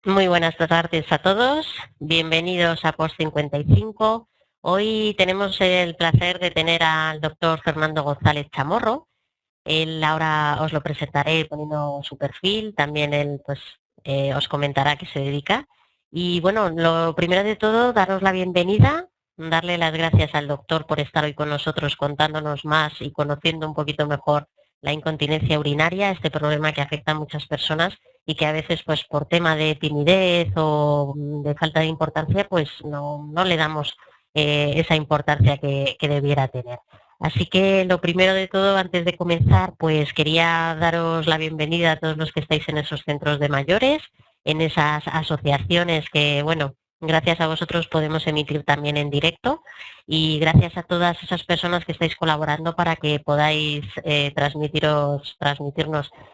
Muy buenas tardes a todos, bienvenidos a Post 55. Hoy tenemos el placer de tener al doctor Fernando González Chamorro. Él ahora os lo presentaré poniendo su perfil, también él os comentará a qué se dedica. Y bueno, lo primero de todo, daros la bienvenida, darle las gracias al doctor por estar hoy con nosotros contándonos más y conociendo un poquito mejor la incontinencia urinaria, este problema que afecta a muchas personas y que a veces pues por tema de timidez o de falta de importancia pues no le damos esa importancia que debiera tener. Así que lo primero de todo, antes de comenzar, pues quería daros la bienvenida a todos los que estáis en esos centros de mayores, en esas asociaciones que, bueno, gracias a vosotros podemos emitir también en directo y gracias a todas esas personas que estáis colaborando para que podáis transmitirnos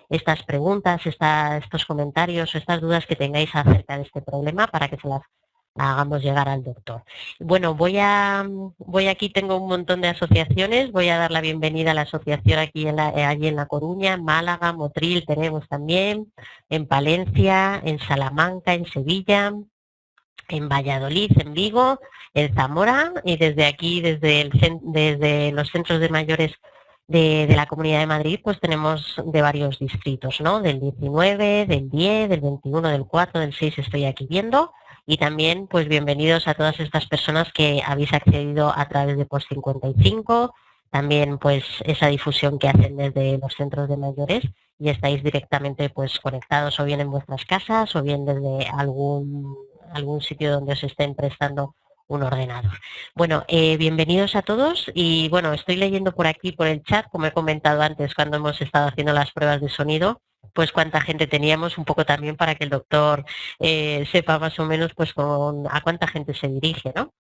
estas preguntas, estos comentarios, estas dudas que tengáis acerca de este problema para que se las hagamos llegar al doctor. Bueno, voy aquí, tengo un montón de asociaciones, voy a dar la bienvenida a la asociación allí en La Coruña, en Málaga, Motril tenemos también, en Palencia, en Salamanca, en Sevilla, en Valladolid, en Vigo, en Zamora y desde aquí, desde los centros de mayores de la Comunidad de Madrid, pues tenemos de varios distritos, ¿no? Del 19, del 10, del 21, del 4, del 6 estoy aquí viendo. Y también, pues bienvenidos a todas estas personas que habéis accedido a través de Post 55, también pues esa difusión que hacen desde los centros de mayores y estáis directamente pues conectados o bien en vuestras casas o bien desde algún sitio donde os estén prestando un ordenador. Bueno, bienvenidos a todos y bueno, estoy leyendo por aquí, por el chat, como he comentado antes cuando hemos estado haciendo las pruebas de sonido, pues cuánta gente teníamos, un poco también para que el doctor sepa más o menos pues a cuánta gente se dirige, ¿no?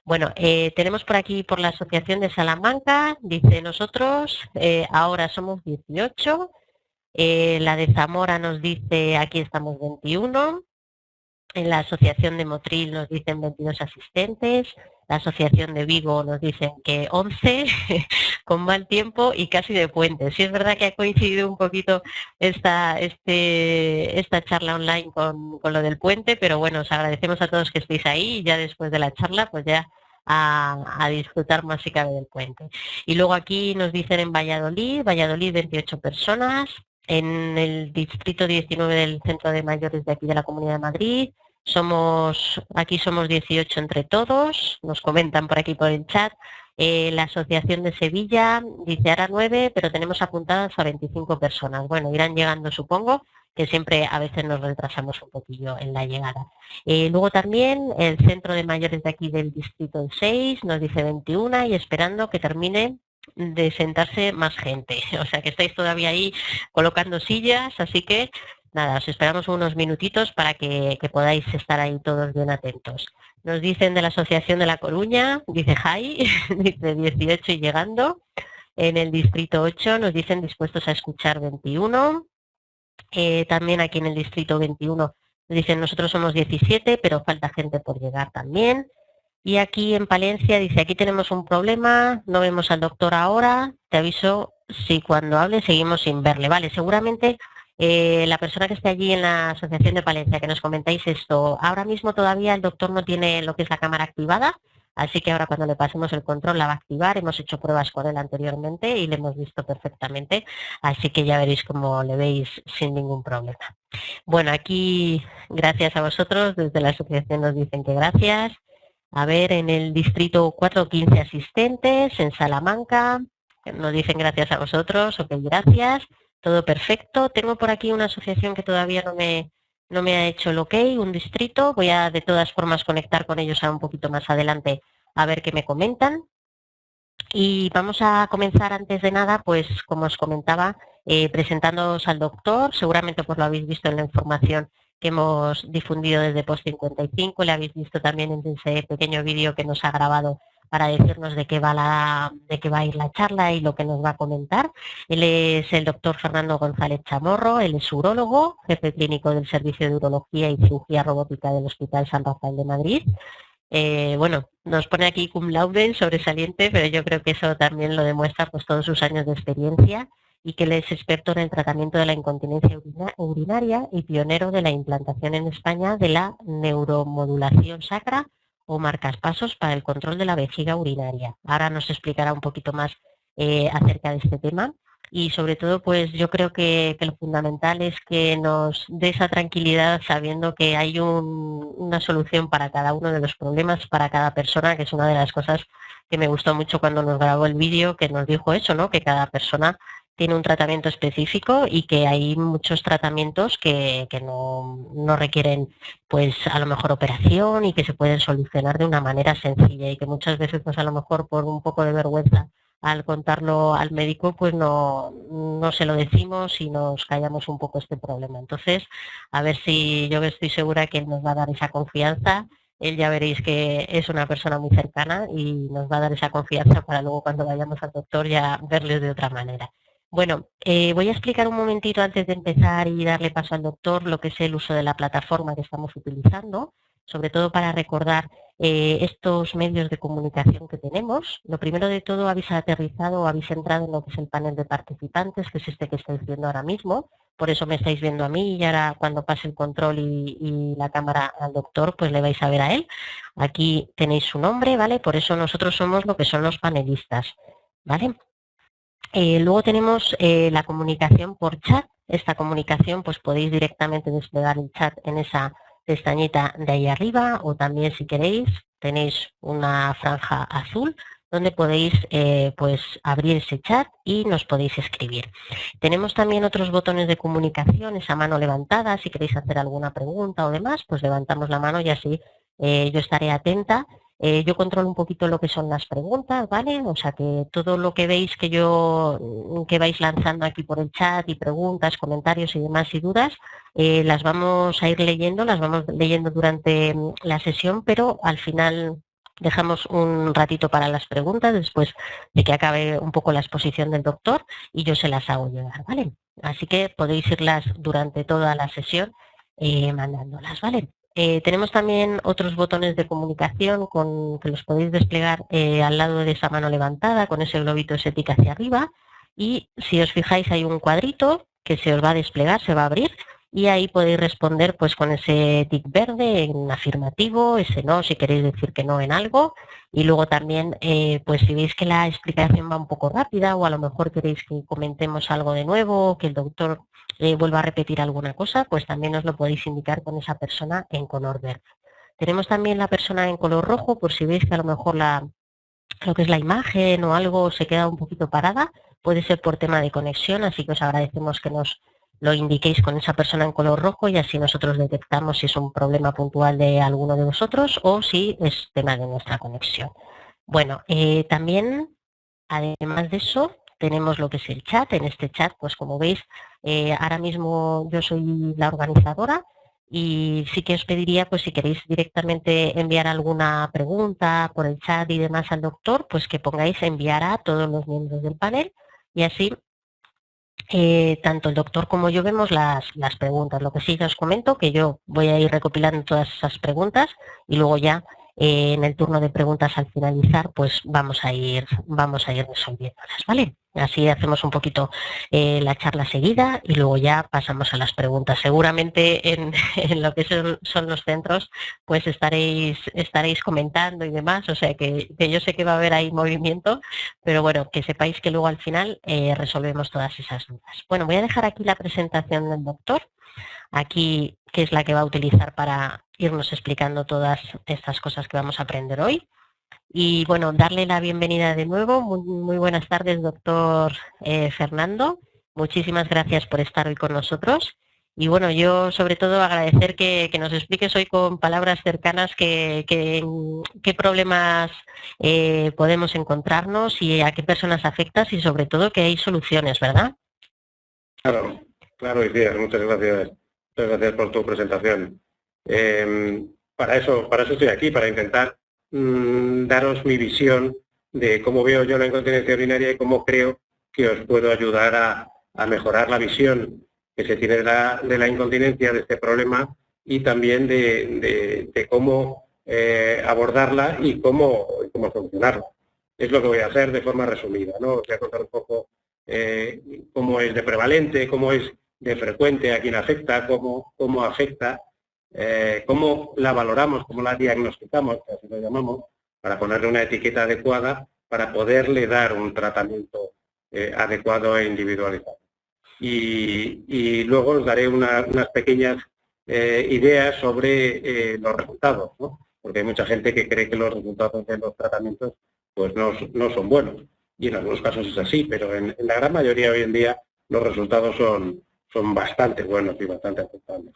Bueno, tenemos por aquí por la Asociación de Salamanca, dice nosotros, ahora somos 18, la de Zamora nos dice aquí estamos 21, en la Asociación de Motril nos dicen 22 asistentes, la Asociación de Vigo nos dicen que 11, con mal tiempo y casi de puente. Sí es verdad que ha coincidido un poquito esta charla online con lo del puente, pero bueno, os agradecemos a todos que estéis ahí y ya después de la charla, pues ya a disfrutar más si cabe del puente. Y luego aquí nos dicen en Valladolid 28 personas, en el distrito 19 del Centro de Mayores de aquí de la Comunidad de Madrid, aquí somos 18 entre todos, nos comentan por aquí por el chat. La Asociación de Sevilla dice ahora 9, pero tenemos apuntadas a 25 personas. Bueno, irán llegando supongo, que siempre a veces nos retrasamos un poquillo en la llegada. Luego también el Centro de Mayores de aquí del Distrito 6 nos dice 21 y esperando que termine de sentarse más gente. O sea que estáis todavía ahí colocando sillas, así que nada, os esperamos unos minutitos para que podáis estar ahí todos bien atentos. Nos dicen de la Asociación de La Coruña, dice Jai, dice 18 y llegando. En el Distrito 8 nos dicen dispuestos a escuchar 21. También aquí en el Distrito 21 nos dicen nosotros somos 17, pero falta gente por llegar también. Y aquí en Palencia dice, aquí tenemos un problema, no vemos al doctor ahora, te aviso si cuando hable seguimos sin verle. Vale, seguramente la persona que esté allí en la Asociación de Palencia, que nos comentáis esto, ahora mismo todavía el doctor no tiene lo que es la cámara activada, así que ahora cuando le pasemos el control la va a activar, hemos hecho pruebas con él anteriormente y le hemos visto perfectamente, así que ya veréis cómo le veis sin ningún problema. Bueno, aquí gracias a vosotros, desde la asociación nos dicen que gracias. A ver, en el distrito 4, 15 asistentes, en Salamanca, nos dicen gracias a vosotros, ok, gracias, todo perfecto. Tengo por aquí una asociación que todavía no me ha hecho el ok, un distrito, voy a de todas formas conectar con ellos a un poquito más adelante a ver qué me comentan. Y vamos a comenzar antes de nada, pues como os comentaba, presentándoos al doctor, seguramente pues lo habéis visto en la información que hemos difundido desde Post 55, le habéis visto también en ese pequeño vídeo que nos ha grabado para decirnos de qué va a ir la charla y lo que nos va a comentar. Él es el doctor Fernando González Chamorro, él es urólogo, jefe clínico del Servicio de Urología y Cirugía Robótica del Hospital San Rafael de Madrid. Bueno, nos pone aquí cum laude, sobresaliente, pero yo creo que eso también lo demuestra pues todos sus años de experiencia y que él es experto en el tratamiento de la incontinencia urinaria y pionero de la implantación en España de la neuromodulación sacra o marcapasos para el control de la vejiga urinaria. Ahora nos explicará un poquito más acerca de este tema. Y sobre todo, pues yo creo que lo fundamental es que nos dé esa tranquilidad sabiendo que hay una solución para cada uno de los problemas, para cada persona, que es una de las cosas que me gustó mucho cuando nos grabó el vídeo, que nos dijo eso, ¿no? Que cada persona tiene un tratamiento específico y que hay muchos tratamientos que no requieren, pues a lo mejor operación y que se pueden solucionar de una manera sencilla y que muchas veces, pues a lo mejor por un poco de vergüenza al contarlo al médico, pues no se lo decimos y nos callamos un poco este problema. Entonces, a ver si yo estoy segura que él nos va a dar esa confianza. Él ya veréis que es una persona muy cercana y nos va a dar esa confianza para luego cuando vayamos al doctor ya verle de otra manera. Bueno, voy a explicar un momentito antes de empezar y darle paso al doctor lo que es el uso de la plataforma que estamos utilizando, sobre todo para recordar estos medios de comunicación que tenemos. Lo primero de todo, habéis aterrizado o habéis entrado en lo que es el panel de participantes, que es este que estáis viendo ahora mismo. Por eso me estáis viendo a mí y ahora cuando pase el control y la cámara al doctor, pues le vais a ver a él. Aquí tenéis su nombre, ¿vale? Por eso nosotros somos lo que son los panelistas, ¿vale? Luego tenemos la comunicación por chat. Esta comunicación pues podéis directamente desplegar el chat en esa pestañita de ahí arriba o también si queréis tenéis una franja azul donde podéis pues abrir ese chat y nos podéis escribir. Tenemos también otros botones de comunicación, esa mano levantada, si queréis hacer alguna pregunta o demás, pues levantamos la mano y así yo estaré atenta. Yo controlo un poquito lo que son las preguntas, ¿vale? O sea que todo lo que veis que vais lanzando aquí por el chat y preguntas, comentarios y demás y dudas, las vamos a ir leyendo, las vamos leyendo durante la sesión, pero al final dejamos un ratito para las preguntas después de que acabe un poco la exposición del doctor y yo se las hago llegar, ¿vale? Así que podéis irlas durante toda la sesión mandándolas, ¿vale? Tenemos también otros botones de comunicación que los podéis desplegar al lado de esa mano levantada con ese globito ese tic hacia arriba y si os fijáis hay un cuadrito que se os va a desplegar, se va a abrir y ahí podéis responder pues con ese tic verde en afirmativo, ese no si queréis decir que no en algo y luego también pues si veis que la explicación va un poco rápida o a lo mejor queréis que comentemos algo de nuevo, que el doctor vuelva a repetir alguna cosa, pues también os lo podéis indicar con esa persona en color verde. Tenemos también la persona en color rojo, por si veis que a lo mejor lo que es la imagen o algo se queda un poquito parada, puede ser por tema de conexión, así que os agradecemos que nos lo indiquéis con esa persona en color rojo y así nosotros detectamos si es un problema puntual de alguno de vosotros o si es tema de nuestra conexión. Bueno, también, además de eso, tenemos lo que es el chat. En este chat, pues como veis, ahora mismo yo soy la organizadora y sí que os pediría, pues si queréis directamente enviar alguna pregunta por el chat y demás al doctor, pues que pongáis enviar a todos los miembros del panel y así tanto el doctor como yo vemos las preguntas. Lo que sí ya os comento, que yo voy a ir recopilando todas esas preguntas y luego ya en el turno de preguntas al finalizar, pues vamos a ir resolviéndolas, ¿vale? Así hacemos un poquito la charla seguida y luego ya pasamos a las preguntas. Seguramente en lo que son los centros, pues estaréis comentando y demás, o sea que yo sé que va a haber ahí movimiento, pero bueno, que sepáis que luego al final resolvemos todas esas dudas. Bueno, voy a dejar aquí la presentación del doctor, aquí que es la que va a utilizar para irnos explicando todas estas cosas que vamos a aprender hoy. Y bueno, darle la bienvenida de nuevo. Muy buenas tardes, doctor Fernando. Muchísimas gracias por estar hoy con nosotros. Y bueno, yo sobre todo agradecer que nos expliques hoy con palabras cercanas qué problemas podemos encontrarnos y a qué personas afectas y sobre todo que hay soluciones, ¿verdad? Claro, claro, Icías, muchas gracias. Muchas gracias por tu presentación. Para eso estoy aquí, para intentar daros mi visión de cómo veo yo la incontinencia urinaria y cómo creo que os puedo ayudar a mejorar la visión que se tiene de la incontinencia, de este problema, y también de cómo abordarla y cómo solucionarla. Es lo que voy a hacer de forma resumida, ¿no? Os voy a contar un poco cómo es de prevalente, cómo es de frecuente, a quién afecta, cómo afecta, cómo la valoramos, cómo la diagnosticamos, que así lo llamamos, para ponerle una etiqueta adecuada, para poderle dar un tratamiento adecuado e individualizado. Y luego os daré unas pequeñas ideas sobre los resultados, ¿no? Porque hay mucha gente que cree que los resultados de los tratamientos pues no son buenos. Y en algunos casos es así, pero en la gran mayoría hoy en día los resultados son bastante buenos y bastante aceptables.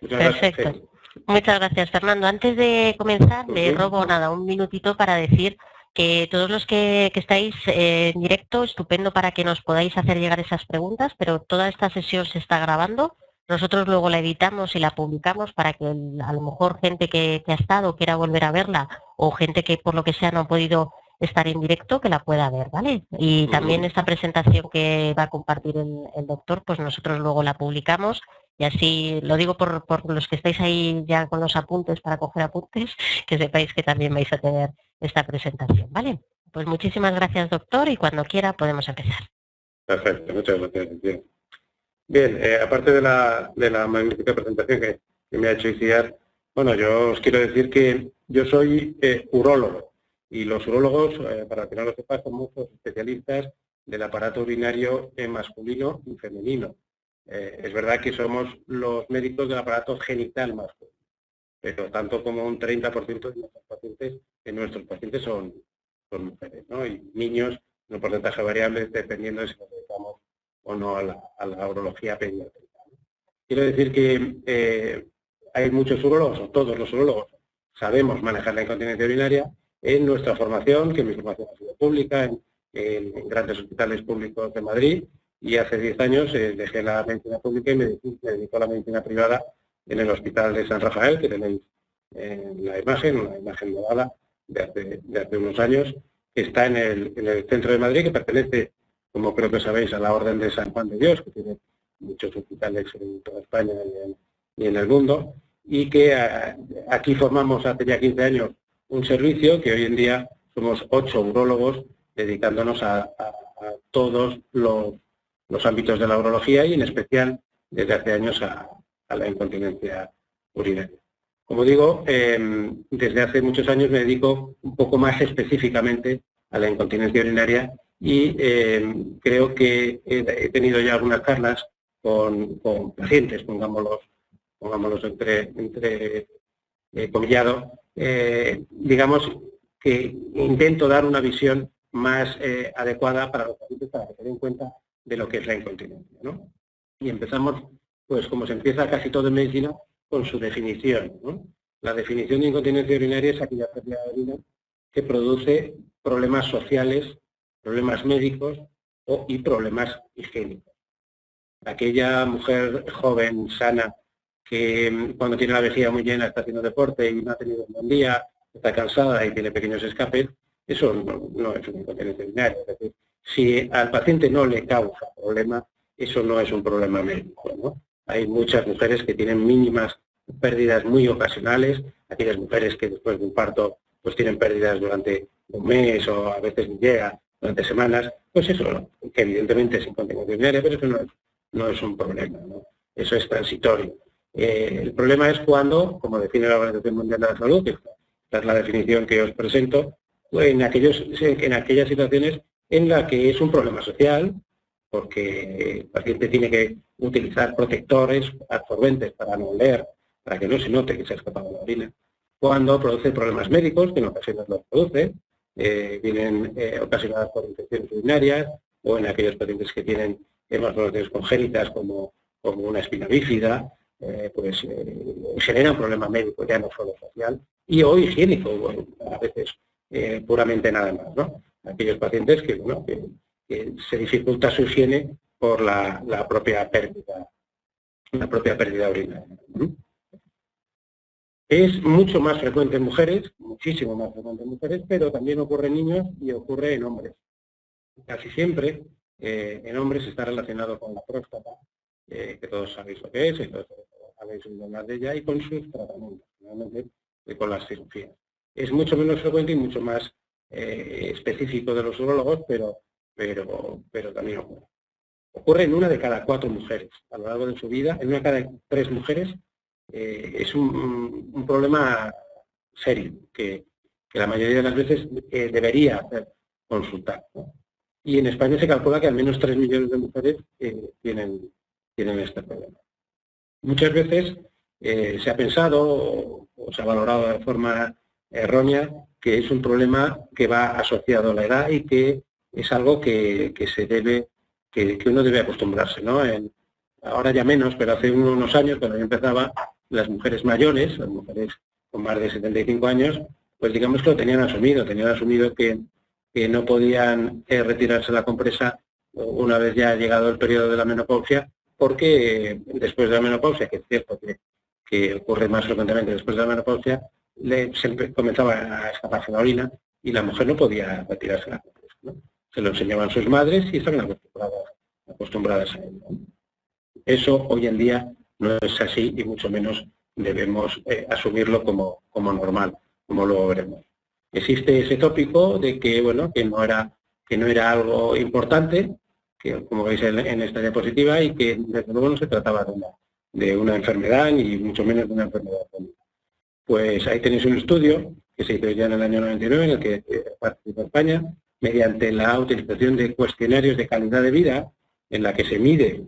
Perfecto. Muchas gracias, Fernando. Antes de comenzar, le robo un minutito para decir que todos los que estáis en directo, estupendo para que nos podáis hacer llegar esas preguntas, pero toda esta sesión se está grabando. Nosotros luego la editamos y la publicamos para que a lo mejor gente que ha estado quiera volver a verla, o gente que por lo que sea no ha podido estar en directo, que la pueda ver, ¿vale? Y también esta presentación que va a compartir el doctor, pues nosotros luego la publicamos. Y así, lo digo por los que estáis ahí ya con los apuntes para coger apuntes, que sepáis que también vais a tener esta presentación, ¿vale? Pues muchísimas gracias, doctor, y cuando quiera podemos empezar. Perfecto, muchas gracias. Bien, aparte de la magnífica presentación que me ha hecho Iciar, bueno, yo os quiero decir que yo soy urólogo, y los urólogos, para que no lo sepas, somos especialistas del aparato urinario masculino y femenino. Es verdad que somos los médicos del aparato genital masculino, pero tanto como un 30% de nuestros pacientes son mujeres, ¿no? Y niños en un porcentaje variable dependiendo de si nos dedicamos o no a la urología pediátrica. Quiero decir que hay muchos urólogos, o todos los urólogos, sabemos manejar la incontinencia urinaria. En nuestra formación, que mi formación ha sido pública, en grandes hospitales públicos de Madrid, y hace 10 años dejé la medicina pública y me dedico a la medicina privada en el Hospital de San Rafael, que tenéis en la imagen, una imagen modala de hace unos años, que está en el centro de Madrid, que pertenece, como creo que sabéis, a la Orden de San Juan de Dios, que tiene muchos hospitales en toda España y en el mundo, y que aquí formamos hace ya 15 años un servicio que hoy en día somos 8 urólogos dedicándonos a todos los ámbitos de la urología y en especial desde hace años a la incontinencia urinaria. Como digo, desde hace muchos años me dedico un poco más específicamente a la incontinencia urinaria y creo que he tenido ya algunas charlas con pacientes, pongámoslos entre comillado, digamos que intento dar una visión más adecuada para los pacientes para que se den cuenta de lo que es la incontinencia, ¿no? Y empezamos, pues como se empieza casi todo en medicina, con su definición, ¿no? La definición de incontinencia urinaria es aquella pérdida de orina que produce problemas sociales, problemas médicos y problemas higiénicos. Aquella mujer joven, sana, que cuando tiene la vejiga muy llena está haciendo deporte y no ha tenido un buen día, está cansada y tiene pequeños escapes, eso no es una incontinencia urinaria. Es decir, si al paciente no le causa problema, eso no es un problema médico, ¿no? Hay muchas mujeres que tienen mínimas pérdidas muy ocasionales, aquellas mujeres que después de un parto pues tienen pérdidas durante un mes o a veces llega durante semanas, pues eso, que evidentemente es incontinencia urinaria, pero eso no es un problema, ¿no? Eso es transitorio. El problema es cuando, como define la Organización Mundial de la Salud, que esta es la definición que os presento, en aquellas situaciones en las que es un problema social, porque el paciente tiene que utilizar protectores, absorbentes para no oler, para que no se note que se ha escapado la orina. Cuando produce problemas médicos, que en ocasiones los produce, vienen ocasionadas por infecciones urinarias, o en aquellos pacientes que tienen malformaciones congénitas como una espina bífida, pues genera un problema médico, ya no solo social, o higiénico, bueno, a veces puramente nada más, ¿no? Aquellos pacientes que se dificulta su higiene por la propia pérdida urinaria. Es mucho más frecuente en mujeres, muchísimo más frecuente en mujeres, pero también ocurre en niños y ocurre en hombres. Casi siempre en hombres está relacionado con la próstata, que todos sabéis lo que es, y todos habéis oído hablar de ella, y con sus tratamientos, finalmente con las cirugías. Es mucho menos frecuente y mucho más específico de los urólogos, pero pero también ocurre. Ocurre en 1 de cada 4 mujeres a lo largo de su vida, en 1 de cada 3 mujeres. Es un problema serio que la mayoría de las veces debería hacer consultar, ¿no? Y en España se calcula que al menos 3 millones de mujeres tienen este problema. Muchas veces se ha pensado o se ha valorado de forma errónea que es un problema que va asociado a la edad y que es algo que uno debe acostumbrarse, ¿no? Ahora ya menos, pero hace unos años, cuando yo empezaba, las mujeres mayores, las mujeres con más de 75 años, pues digamos que lo tenían asumido que no podían retirarse la compresa una vez ya llegado el periodo de la menopausia, porque después de la menopausia, que es cierto que ocurre más frecuentemente después de la menopausia, siempre comenzaba a escaparse la orina y la mujer no podía retirarse la compresa, ¿no? Se lo enseñaban sus madres y estaban acostumbradas a ello. Eso hoy en día no es así y mucho menos debemos asumirlo como normal, como luego veremos. Existe ese tópico de que, bueno, que no era algo importante, que como veis en esta diapositiva, y que desde luego no se trataba de una enfermedad ni mucho menos de una enfermedad crónica. Pues ahí tenéis un estudio que se hizo ya en el año 99, en el que participó España, mediante la utilización de cuestionarios de calidad de vida, en la que se mide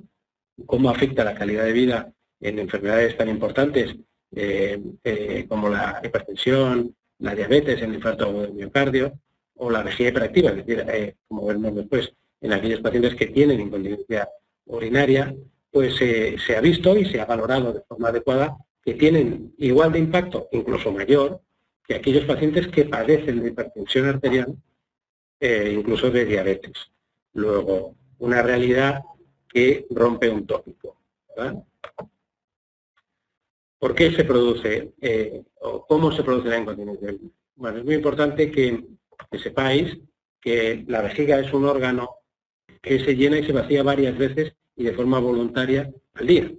cómo afecta la calidad de vida en enfermedades tan importantes como la hipertensión, la diabetes, el infarto del miocardio o la vejiga hiperactiva, es decir, como veremos después, en aquellos pacientes que tienen incontinencia urinaria, pues se ha visto y se ha valorado de forma adecuada que tienen igual de impacto, incluso mayor, que aquellos pacientes que padecen de hipertensión arterial, incluso de diabetes. Luego, una realidad que rompe un tópico, ¿verdad? ¿Por qué se produce o cómo se produce la incontinencia? Bueno, es muy importante que sepáis que la vejiga es un órgano que se llena y se vacía varias veces y de forma voluntaria al día.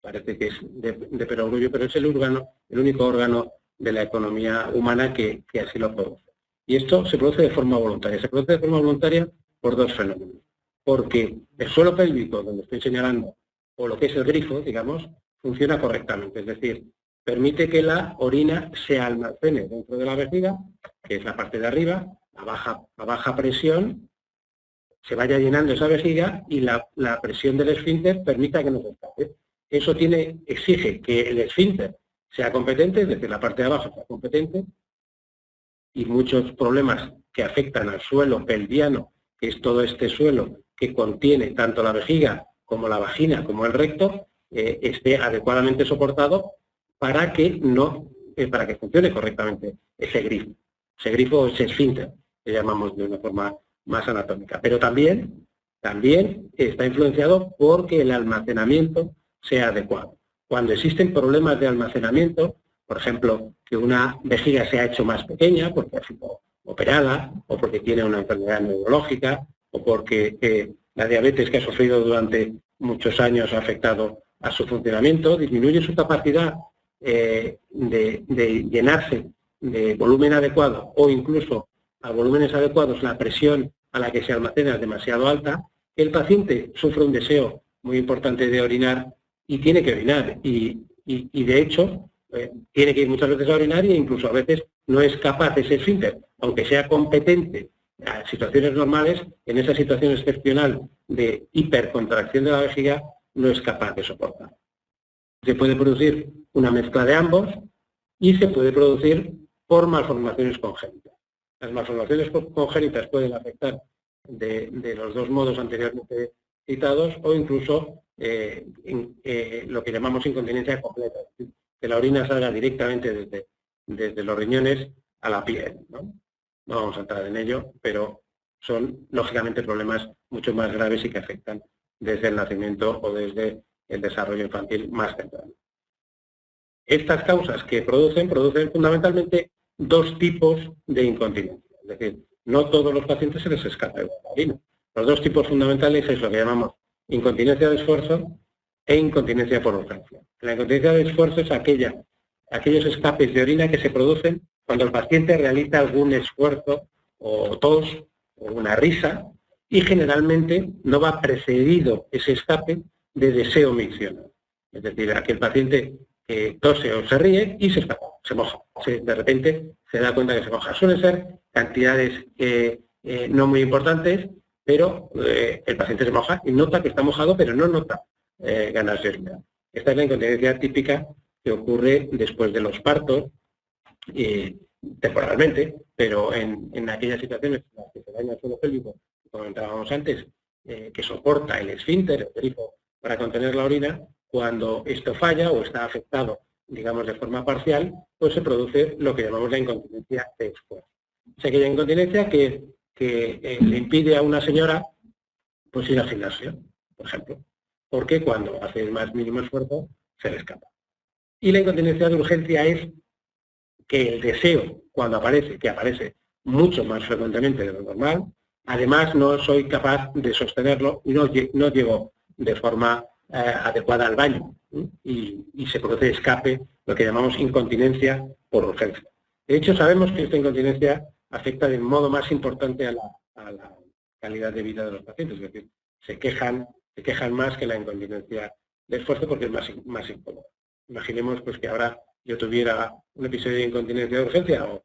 Parece que es de perogrullo, pero es el único órgano de la economía humana que así lo produce. Y esto se produce de forma voluntaria. Se produce de forma voluntaria por 2 fenómenos. Porque el suelo pélvico, donde estoy señalando, o lo que es el grifo, digamos, funciona correctamente. Es decir, permite que la orina se almacene dentro de la vejiga, que es la parte de arriba, a baja presión, se vaya llenando esa vejiga y la presión del esfínter permita que no se escape. Eso exige que el esfínter sea competente, es decir, la parte de abajo sea competente, y muchos problemas que afectan al suelo pelviano, que es todo este suelo que contiene tanto la vejiga como la vagina como el recto, esté adecuadamente soportado para que funcione correctamente ese grifo. Ese grifo, ese esfínter, que llamamos de una forma más anatómica. Pero también está influenciado porque el almacenamiento sea adecuado. Cuando existen problemas de almacenamiento, por ejemplo, que una vejiga se ha hecho más pequeña porque ha sido operada, o porque tiene una enfermedad neurológica, o porque la diabetes que ha sufrido durante muchos años ha afectado a su funcionamiento, disminuye su capacidad de llenarse de volumen adecuado o incluso a volúmenes adecuados, la presión a la que se almacena es demasiado alta, el paciente sufre un deseo muy importante de orinar y tiene que orinar. Y de hecho, tiene que ir muchas veces a orinar e incluso a veces no es capaz ese esfínter, aunque sea competente a situaciones normales, en esa situación excepcional de hipercontracción de la vejiga, no es capaz de soportar. Se puede producir una mezcla de ambos y se puede producir por malformaciones congénitas. Las malformaciones congénitas pueden afectar de los 2 modos anteriormente citados o incluso lo que llamamos incontinencia completa, es decir, que la orina salga directamente desde los riñones a la piel, ¿no? No vamos a entrar en ello, pero son lógicamente problemas mucho más graves y que afectan desde el nacimiento o desde el desarrollo infantil más temprano. Estas causas que producen fundamentalmente 2 tipos de incontinencia. Es decir, no todos los pacientes se les escapa la orina. Los 2 tipos fundamentales es lo que llamamos incontinencia de esfuerzo e incontinencia por urgencia. La incontinencia de esfuerzo es aquellos escapes de orina que se producen cuando el paciente realiza algún esfuerzo o tos o una risa y generalmente no va precedido ese escape de deseo miccional. Es decir, aquel paciente que tose o se ríe y se escapa, se moja. De repente se da cuenta que se moja. Suelen ser cantidades no muy importantes, pero el paciente se moja y nota que está mojado, pero no nota ganas de orinar. Esta es la incontinencia típica que ocurre después de los partos, temporalmente, pero en aquellas situaciones en las que se daña el suelo pélvico, como comentábamos antes, que soporta el esfínter, el grifo, para contener la orina, cuando esto falla o está afectado, digamos, de forma parcial, pues se produce lo que llamamos la incontinencia de esfuerzo. Es aquella incontinencia que le impide a una señora pues ir al gimnasio, por ejemplo, porque cuando hace el más mínimo esfuerzo se le escapa. Y la incontinencia de urgencia es que el deseo, cuando aparece, que aparece mucho más frecuentemente de lo normal, además no soy capaz de sostenerlo y no llego de forma adecuada al baño, y se produce escape, lo que llamamos incontinencia por urgencia. De hecho, sabemos que esta incontinencia afecta de modo más importante a la calidad de vida de los pacientes, es decir, se quejan más que la incontinencia de esfuerzo porque es más incómodo. Imaginemos pues que ahora yo tuviera un episodio de incontinencia de urgencia o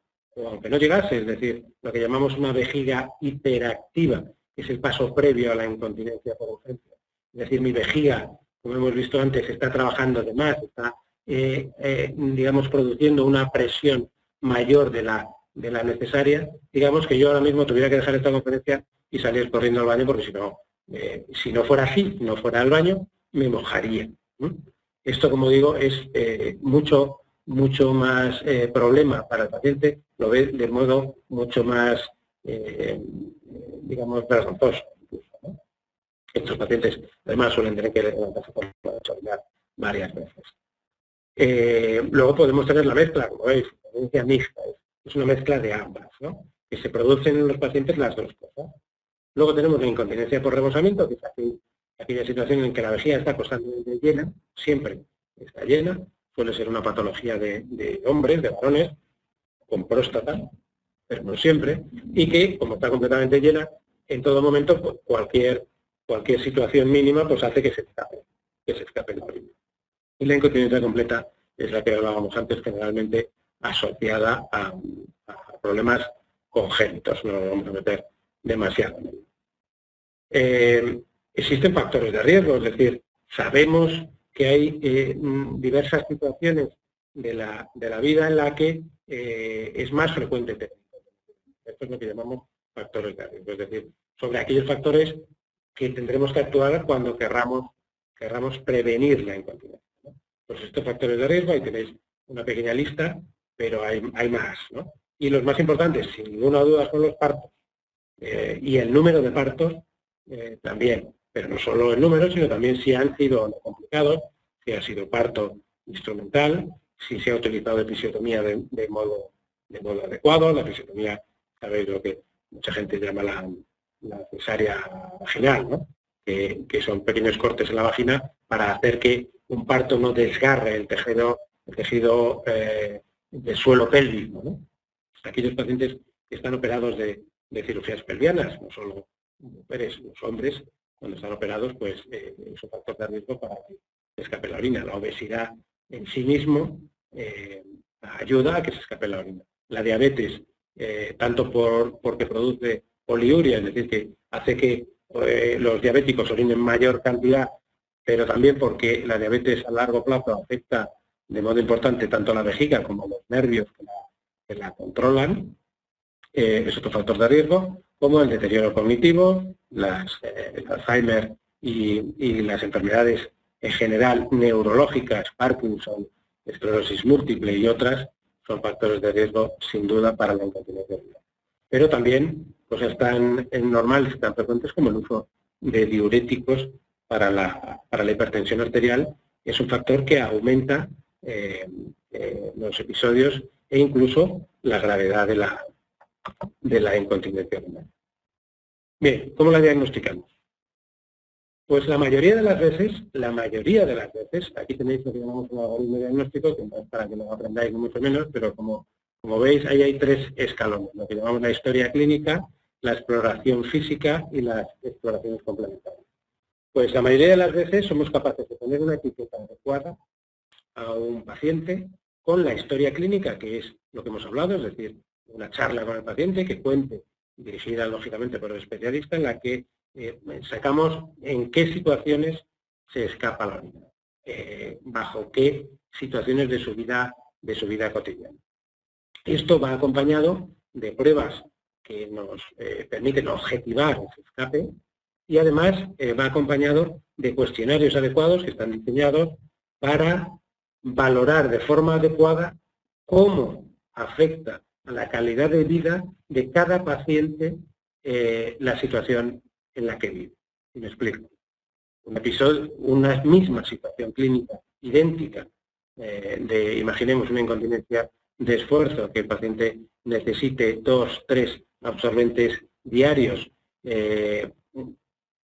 aunque no llegase, es decir, lo que llamamos una vejiga hiperactiva, que es el paso previo a la incontinencia por urgencia. Es decir, mi vejiga, como hemos visto antes, está trabajando de más, está, digamos, produciendo una presión mayor de la necesaria. Digamos que yo ahora mismo tuviera que dejar esta conferencia y salir corriendo al baño, porque si no fuera así, no fuera al baño, me mojaría. Esto, como digo, es mucho más problema para el paciente, lo ve de modo mucho más, digamos, vergonzoso. ¿No? Estos pacientes, además, suelen tener que levantarse por la orinar varias veces. Luego podemos tener la mezcla, como veis, incontinencia mixta, es una mezcla de ambas, ¿no? Que se producen en los pacientes las dos cosas. Luego tenemos la incontinencia por rebosamiento, que es aquella situación en que la vejiga está constantemente llena, siempre está llena, suele ser una patología de hombres, de varones, con próstata, pero no siempre, y que, como está completamente llena, en todo momento, pues, cualquier situación mínima pues hace que se escape la orina. Y la incontinencia completa es la que hablábamos antes, generalmente asociada a problemas congénitos, no nos vamos a meter demasiado. Existen factores de riesgo, es decir, sabemos que hay diversas situaciones de la vida en la que es más frecuente tener. Esto es lo que llamamos factores de riesgo, es decir, sobre aquellos factores que tendremos que actuar cuando querramos prevenir la incontinencia, ¿no? Pues estos factores de riesgo, ahí tenéis una pequeña lista, pero hay más, ¿no? Y los más importantes, sin ninguna duda, son los partos. Y el número de partos también, pero no solo el número, sino también si han sido complicados, si ha sido parto instrumental, si se ha utilizado episiotomía de modo adecuado. La episiotomía, sabéis lo que mucha gente llama la cesárea vaginal, ¿no? Que son pequeños cortes en la vagina para hacer que un parto no desgarre el tejido del suelo pélvico, ¿no? Aquellos pacientes que están operados de cirugías pelvianas, no solo mujeres, los hombres, cuando están operados, pues es un factor de riesgo para que escape la orina. La obesidad en sí mismo ayuda a que se escape la orina. La diabetes, tanto porque produce poliuria, es decir, que hace que los diabéticos orinen mayor cantidad, pero también porque la diabetes a largo plazo afecta de modo importante tanto a la vejiga como a los nervios que la controlan, es otro factor de riesgo, como el deterioro cognitivo, el Alzheimer y las enfermedades en general neurológicas, Parkinson, esclerosis múltiple y otras, son factores de riesgo sin duda para la incontinencia urinaria. Pero también cosas tan normales y tan frecuentes como el uso de diuréticos para la hipertensión arterial es un factor que aumenta los episodios e incluso la gravedad de la incontinencia urinaria. Bien, ¿cómo la diagnosticamos? Pues la mayoría de las veces, aquí tenéis lo que llamamos un algoritmo diagnóstico, que no es para que lo aprendáis ni mucho menos, pero como veis, ahí hay 3 escalones, lo que llamamos la historia clínica la exploración física y las exploraciones complementarias. Pues la mayoría de las veces somos capaces de poner una etiqueta adecuada a un paciente con la historia clínica, que es lo que hemos hablado, es decir, una charla con el paciente que cuente, dirigida lógicamente por el especialista, en la que sacamos en qué situaciones se escapa la orina, bajo qué situaciones de su vida cotidiana. Esto va acompañado de pruebas que nos permiten objetivar ese escape y además va acompañado de cuestionarios adecuados que están diseñados para valorar de forma adecuada cómo afecta a la calidad de vida de cada paciente la situación en la que vive. Y me explico. Una misma situación clínica idéntica imaginemos una incontinencia de esfuerzo, que el paciente necesite 2, 3 absorbentes diarios,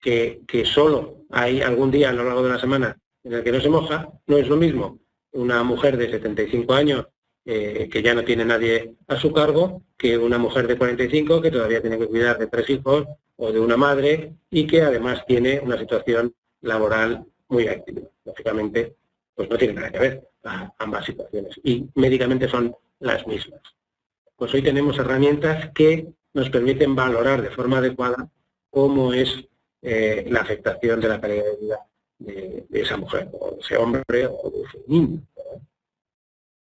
que solo hay algún día a lo largo de la semana en el que no se moja, no es lo mismo una mujer de 75 años que ya no tiene nadie a su cargo, que una mujer de 45 que todavía tiene que cuidar de 3 hijos o de una madre y que además tiene una situación laboral muy activa. Lógicamente, pues no tiene nada que ver ambas situaciones y médicamente son las mismas. Pues hoy tenemos herramientas que nos permiten valorar de forma adecuada cómo es la afectación de la calidad de vida de esa mujer, o de ese hombre, o de ese niño.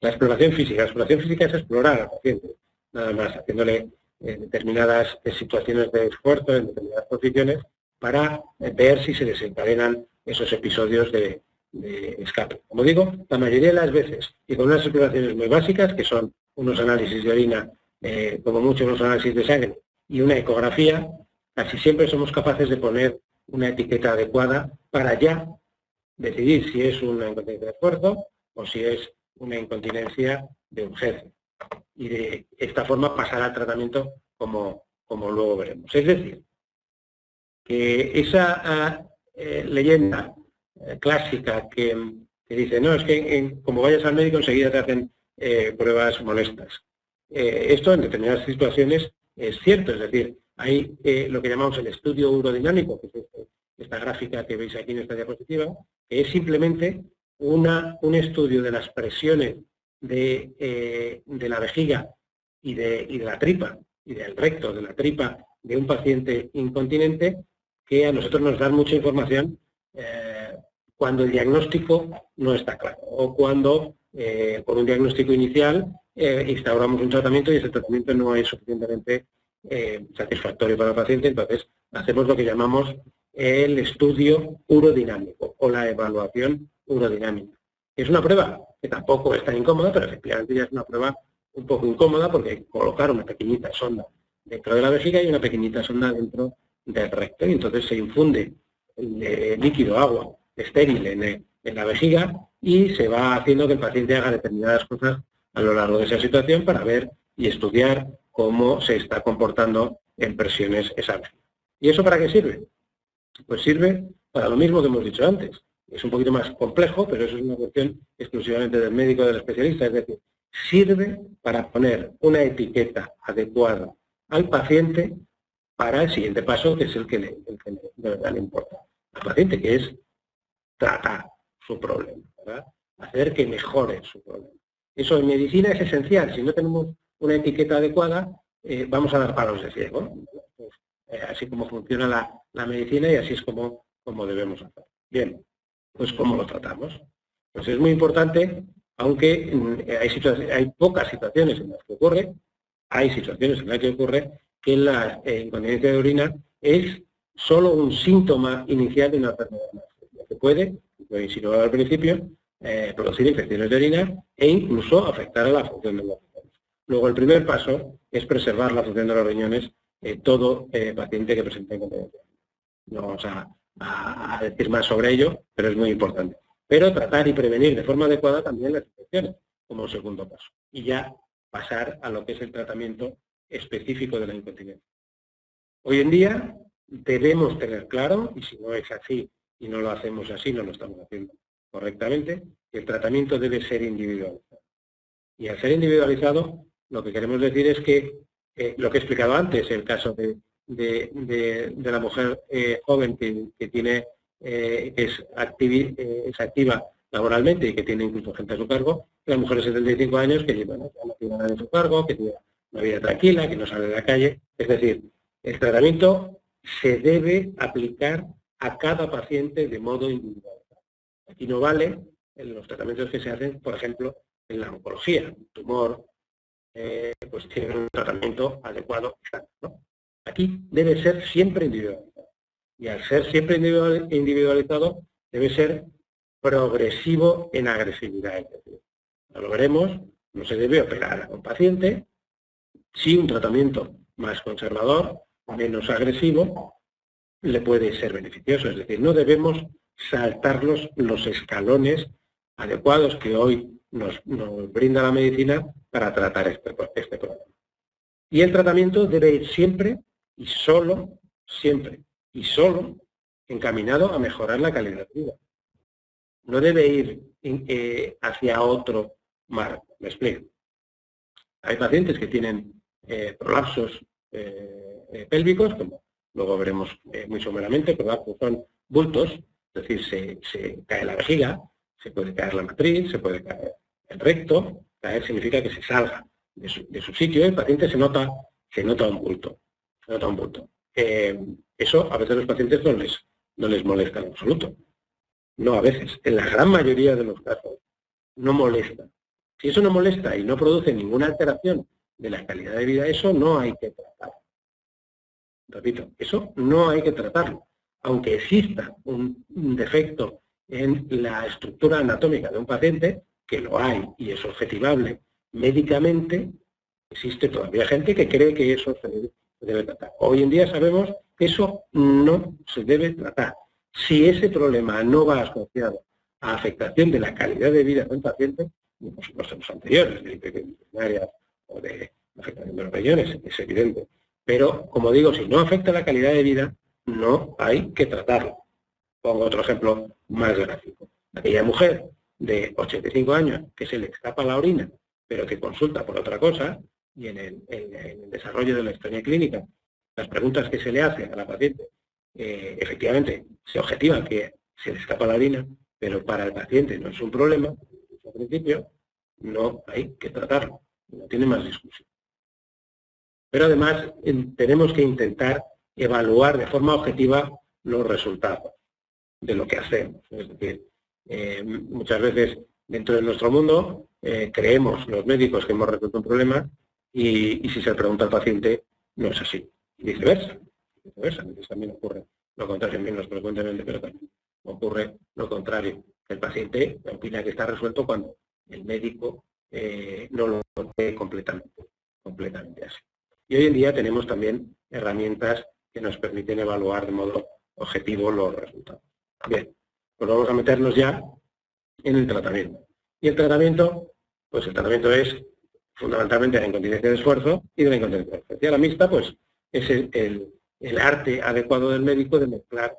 La exploración física. La exploración física es explorar al paciente, nada más, haciéndole determinadas situaciones de esfuerzo en determinadas posiciones para ver si se desencadenan esos episodios de escape. Como digo, la mayoría de las veces, y con unas exploraciones muy básicas, que son unos análisis de orina, como mucho unos análisis de sangre y una ecografía, casi siempre somos capaces de poner una etiqueta adecuada para ya decidir si es una incontinencia de esfuerzo o si es una incontinencia de urgencia. Y de esta forma pasar al tratamiento como luego veremos. Es decir, que esa leyenda clásica que dice, no, es que como vayas al médico enseguida te hacen pruebas molestas. Esto en determinadas situaciones es cierto, es decir, hay lo que llamamos el estudio urodinámico, que es esta gráfica que veis aquí en esta diapositiva, que es simplemente un estudio de las presiones de la vejiga y de la tripa, y del recto de la tripa de un paciente incontinente, que a nosotros nos dan mucha información cuando el diagnóstico no está claro, o cuando por un diagnóstico inicial instauramos un tratamiento y ese tratamiento no es suficientemente satisfactorio para el paciente. Entonces hacemos lo que llamamos el estudio urodinámico o la evaluación urodinámica. Es una prueba que tampoco es tan incómoda, pero efectivamente ya es una prueba un poco incómoda porque hay que colocar una pequeñita sonda dentro de la vejiga y una pequeñita sonda dentro del recto, y entonces se infunde el líquido, agua estéril en la vejiga y se va haciendo que el paciente haga determinadas cosas a lo largo de esa situación para ver y estudiar cómo se está comportando en presiones esa vejiga. ¿Y eso para qué sirve? Pues sirve para lo mismo que hemos dicho antes. Es un poquito más complejo, pero eso es una cuestión exclusivamente del médico, del especialista, es decir, sirve para poner una etiqueta adecuada al paciente para el siguiente paso, que es el que de verdad le importa al paciente, que es tratar su problema, ¿verdad? Hacer que mejore su problema. Eso en medicina es esencial. Si no tenemos una etiqueta adecuada, vamos a dar palos de ciego. Pues, así como funciona la medicina y así es como debemos hacer. Bien, pues ¿cómo lo tratamos? Pues es muy importante, aunque hay pocas situaciones en las que ocurre, hay situaciones en las que ocurre que la incontinencia de orina es solo un síntoma inicial de una enfermedad más seria, que puede, lo insinuaba al principio, producir infecciones de orina e incluso afectar a la función de los riñones. Luego, el primer paso es preservar la función de los riñones todo paciente que presente incontinencia. No vamos a decir más sobre ello, pero es muy importante. Pero tratar y prevenir de forma adecuada también las infecciones, como segundo paso. Y ya pasar a lo que es el tratamiento específico de la incontinencia. Hoy en día debemos tener claro, y si no es así y no lo hacemos así, no lo estamos haciendo correctamente, que el tratamiento debe ser individualizado. Y al ser individualizado, lo que queremos decir es que lo que he explicado antes, el caso de de la mujer joven que tiene es activa laboralmente y que tiene incluso gente a su cargo, que las mujeres de 75 años que bueno, ya no tienen nada a su cargo, que tienen una vida tranquila, que no sale de la calle. Es decir, el tratamiento se debe aplicar a cada paciente de modo individual. Aquí no vale en los tratamientos que se hacen, por ejemplo, en la oncología. Un tumor pues tiene un tratamiento adecuado, ¿no? Aquí debe ser siempre individualizado. Y al ser siempre individualizado, debe ser progresivo en agresividad. Es decir, lo veremos, no se debe operar a un paciente si un tratamiento más conservador, menos agresivo, le puede ser beneficioso. Es decir, no debemos saltar los escalones adecuados que hoy nos brinda la medicina para tratar este problema. Y el tratamiento debe ir siempre y solo encaminado a mejorar la calidad de vida. No debe ir hacia otro marco. Me explico. Hay pacientes que tienen prolapsos pélvicos, como luego veremos muy someramente. Prolapsos son bultos, es decir, se cae la vejiga, se puede caer la matriz, se puede caer el recto. Caer significa que se salga de su sitio. El paciente se nota un bulto. Eso a veces a los pacientes no les molesta en absoluto. No, a veces, en la gran mayoría de los casos, no molesta. Si eso no molesta y no produce ninguna alteración de la calidad de vida, eso no hay que tratarlo. Repito, eso no hay que tratarlo. Aunque exista un defecto en la estructura anatómica de un paciente, que lo hay y es objetivable médicamente, existe todavía gente que cree que eso se debe tratar. Hoy en día sabemos que eso no se debe tratar. Si ese problema no va asociado a afectación de la calidad de vida de un paciente, por supuesto los anteriores, de hipertensión o de afectación de los riñones, es evidente. Pero, como digo, si no afecta la calidad de vida, no hay que tratarlo. Pongo otro ejemplo más gráfico. Aquella mujer de 85 años que se le escapa la orina, pero que consulta por otra cosa, y en el desarrollo de la historia clínica, las preguntas que se le hace a la paciente, efectivamente se objetiva que se le escapa la orina, pero para el paciente no es un problema, al principio no hay que tratarlo, no tiene más discusión. Pero además tenemos que intentar evaluar de forma objetiva los resultados de lo que hacemos. Es decir, muchas veces dentro de nuestro mundo creemos los médicos que hemos resuelto un problema y si se pregunta al paciente no es así. Viceversa. A veces también ocurre lo contrario, menos frecuentemente, pero también ocurre lo contrario. El paciente opina que está resuelto cuando el médico no lo ve completamente así. Y hoy en día tenemos también herramientas que nos permiten evaluar de modo objetivo los resultados. Bien, pues vamos a meternos ya en el tratamiento. Y el tratamiento, pues el tratamiento es fundamentalmente la incontinencia de esfuerzo y de la incontinencia artificial. La mixta, pues es el arte adecuado del médico de mezclar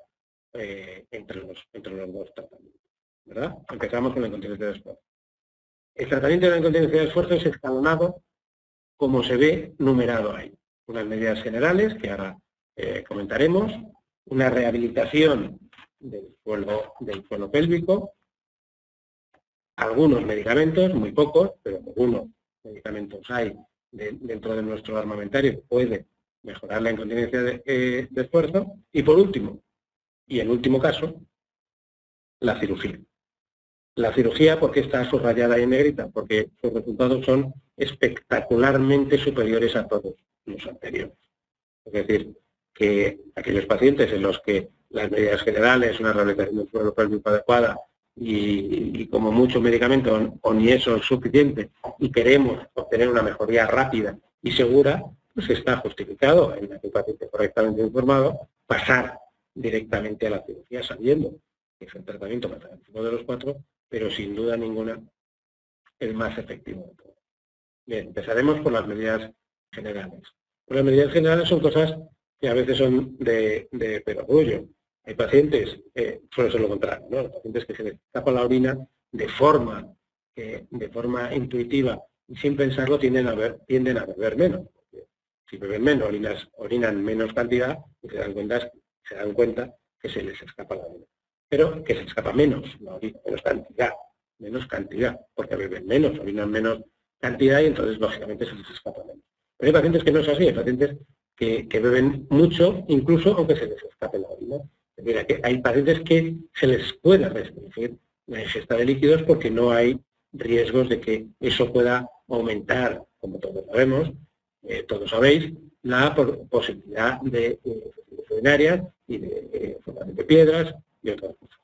entre los dos tratamientos, ¿verdad? Empezamos con la incontinencia de esfuerzo. El tratamiento de la incontinencia de esfuerzo es escalonado como se ve numerado ahí. Unas medidas generales, que ahora comentaremos, una rehabilitación del suelo pélvico, algunos medicamentos, muy pocos, pero algunos medicamentos hay dentro de nuestro armamentario que puede mejorar la incontinencia de esfuerzo, y por último, y en último caso, la cirugía. La cirugía, ¿por qué está subrayada ahí en negrita? Porque sus resultados son espectacularmente superiores a todos los anteriores. Es decir, que aquellos pacientes en los que las medidas generales, una rehabilitación del suelo pélvico adecuada y como mucho medicamento o ni eso es suficiente y queremos obtener una mejoría rápida y segura, pues está justificado en el paciente correctamente informado pasar directamente a la cirugía sabiendo que es el tratamiento más efectivo de los cuatro, pero sin duda ninguna el más efectivo de todos. Bien, empezaremos por las medidas generales. Las medidas generales son cosas que a veces son de perogrullo. Hay pacientes, suele ser lo contrario, ¿no? Los pacientes que se les escapa la orina de forma intuitiva y sin pensarlo tienden a beber menos. Si beben menos, orinan menos cantidad y se dan cuenta que se les escapa la orina. Pero que se escapa menos la orina, menos cantidad, porque beben menos, orinan menos cantidad y entonces lógicamente se les escapa menos. Pero hay pacientes que no es así, hay pacientes que beben mucho, incluso aunque se les escape la orina. Es decir, que hay pacientes que se les puede restringir la ingesta de líquidos porque no hay riesgos de que eso pueda aumentar, como todos sabemos, todos sabéis, la posibilidad de urinarias y de formación de piedras y otras cosas.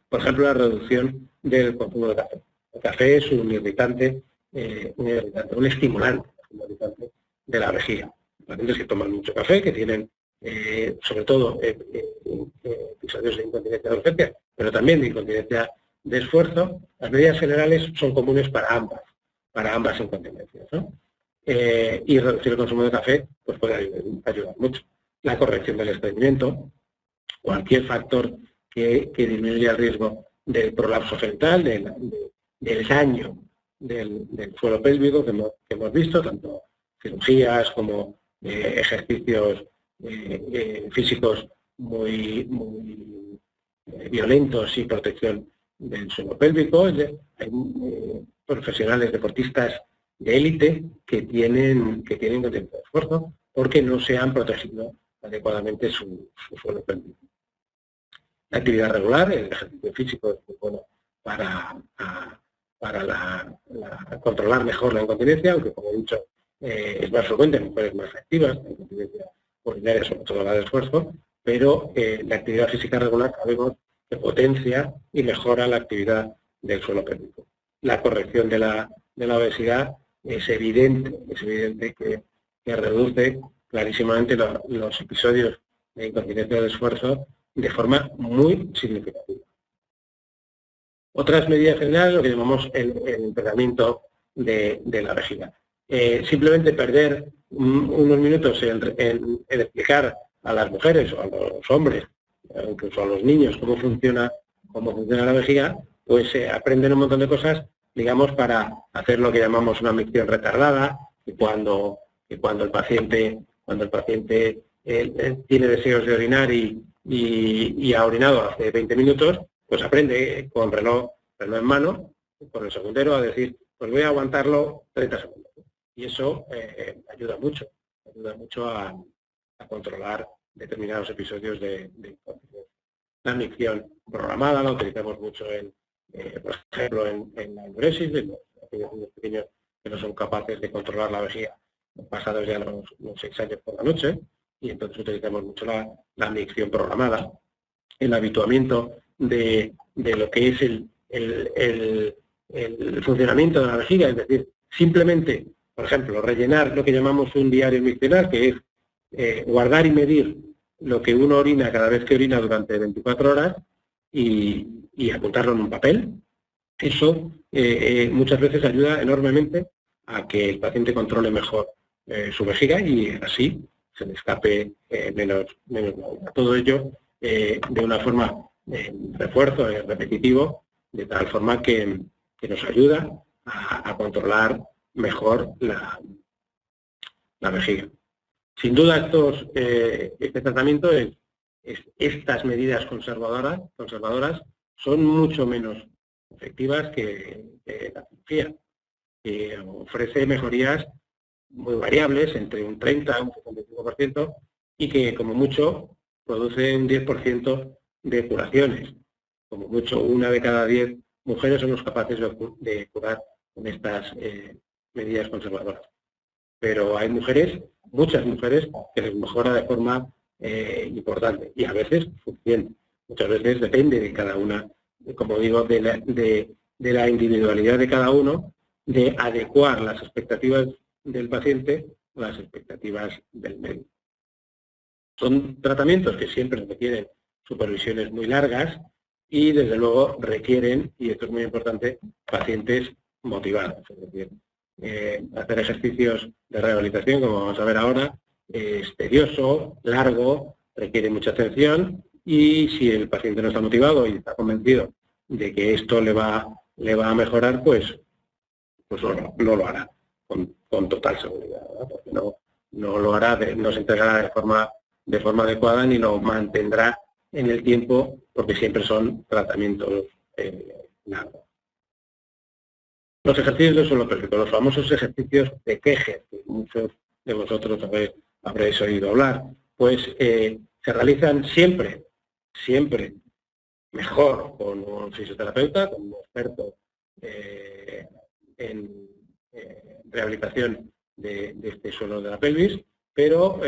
Por ejemplo, la reducción del consumo de café. El café es un irritante, un estimulante de la vejiga. Pacientes que toman mucho café, que tienen sobre todo episodios de incontinencia de urgencia, pero también de incontinencia de esfuerzo, las medidas generales son comunes para ambas incontinencias, ¿no? Y reducir el consumo de café pues puede ayudar mucho. La corrección del estreñimiento, cualquier factor que disminuya el riesgo del prolapso genital, del daño del suelo pélvico que hemos visto, tanto cirugías como ejercicios físicos muy violentos y protección del suelo pélvico. Hay profesionales deportistas de élite que tienen condiciones de esfuerzo porque no se han protegido adecuadamente su suelo pélvico. La actividad regular, el ejercicio físico es muy bueno para controlar mejor la incontinencia, aunque como he dicho es más frecuente en mujeres más activas, la incontinencia urinaria, sobre todo la de esfuerzo, pero la actividad física regular sabemos que potencia y mejora la actividad del suelo pélvico. La corrección de la obesidad es evidente que reduce clarísimamente los episodios de incontinencia de esfuerzo de forma muy significativa. Otras medidas generales, lo que llamamos el entrenamiento de la vejiga. Simplemente perder unos minutos en explicar a las mujeres o a los hombres, incluso a los niños, cómo funciona la vejiga, pues aprenden un montón de cosas, digamos, para hacer lo que llamamos una micción retardada, y cuando el paciente tiene deseos de orinar y ha orinado hace 20 minutos, pues aprende con reloj en mano, con el segundero, a decir, pues voy a aguantarlo 30 segundos. Y eso ayuda mucho a controlar determinados episodios de incontinencia. La micción programada la utilizamos mucho, por ejemplo, en la enuresis, de los niños pequeños que no son capaces de controlar la vejiga pasados ya los 6 años por la noche, y entonces utilizamos mucho la micción programada. El habituamiento de lo que es el funcionamiento de la vejiga, es decir, simplemente, por ejemplo, rellenar lo que llamamos un diario miccional, que es guardar y medir lo que uno orina cada vez que orina durante 24 horas y apuntarlo en un papel. Eso muchas veces ayuda enormemente a que el paciente controle mejor su vejiga y así se le escape menos la orina. Todo ello de una forma refuerzo repetitivo, de tal forma que nos ayuda a controlar mejor la vejiga. Sin duda este tratamiento estas medidas conservadoras son mucho menos efectivas que la cirugía, que ofrece mejorías muy variables, entre un 30 y un 75%, y que como mucho produce un 10% de curaciones. Como mucho, 1 de cada 10 mujeres somos capaces de curar con estas medidas conservadoras. Pero hay muchas mujeres, que les mejora de forma importante y a veces suficiente. Muchas veces depende de cada una, como digo, de la individualidad de cada uno, de adecuar las expectativas del paciente a las expectativas del médico. Son tratamientos que siempre requieren supervisiones muy largas y, desde luego, requieren, y esto es muy importante, pacientes motivados. Es decir, hacer ejercicios de rehabilitación, como vamos a ver ahora, es tedioso, largo, requiere mucha atención, y si el paciente no está motivado y está convencido de que esto le va a mejorar, pues no lo hará con total seguridad, ¿verdad? Porque no lo hará, no se entregará de forma adecuada ni lo mantendrá en el tiempo, porque siempre son tratamientos largos. Los ejercicios de suelo pélvico, los famosos ejercicios de Kegel, que muchos de vosotros habréis oído hablar, pues se realizan siempre mejor con un fisioterapeuta, con un experto en rehabilitación de este suelo de la pelvis, pero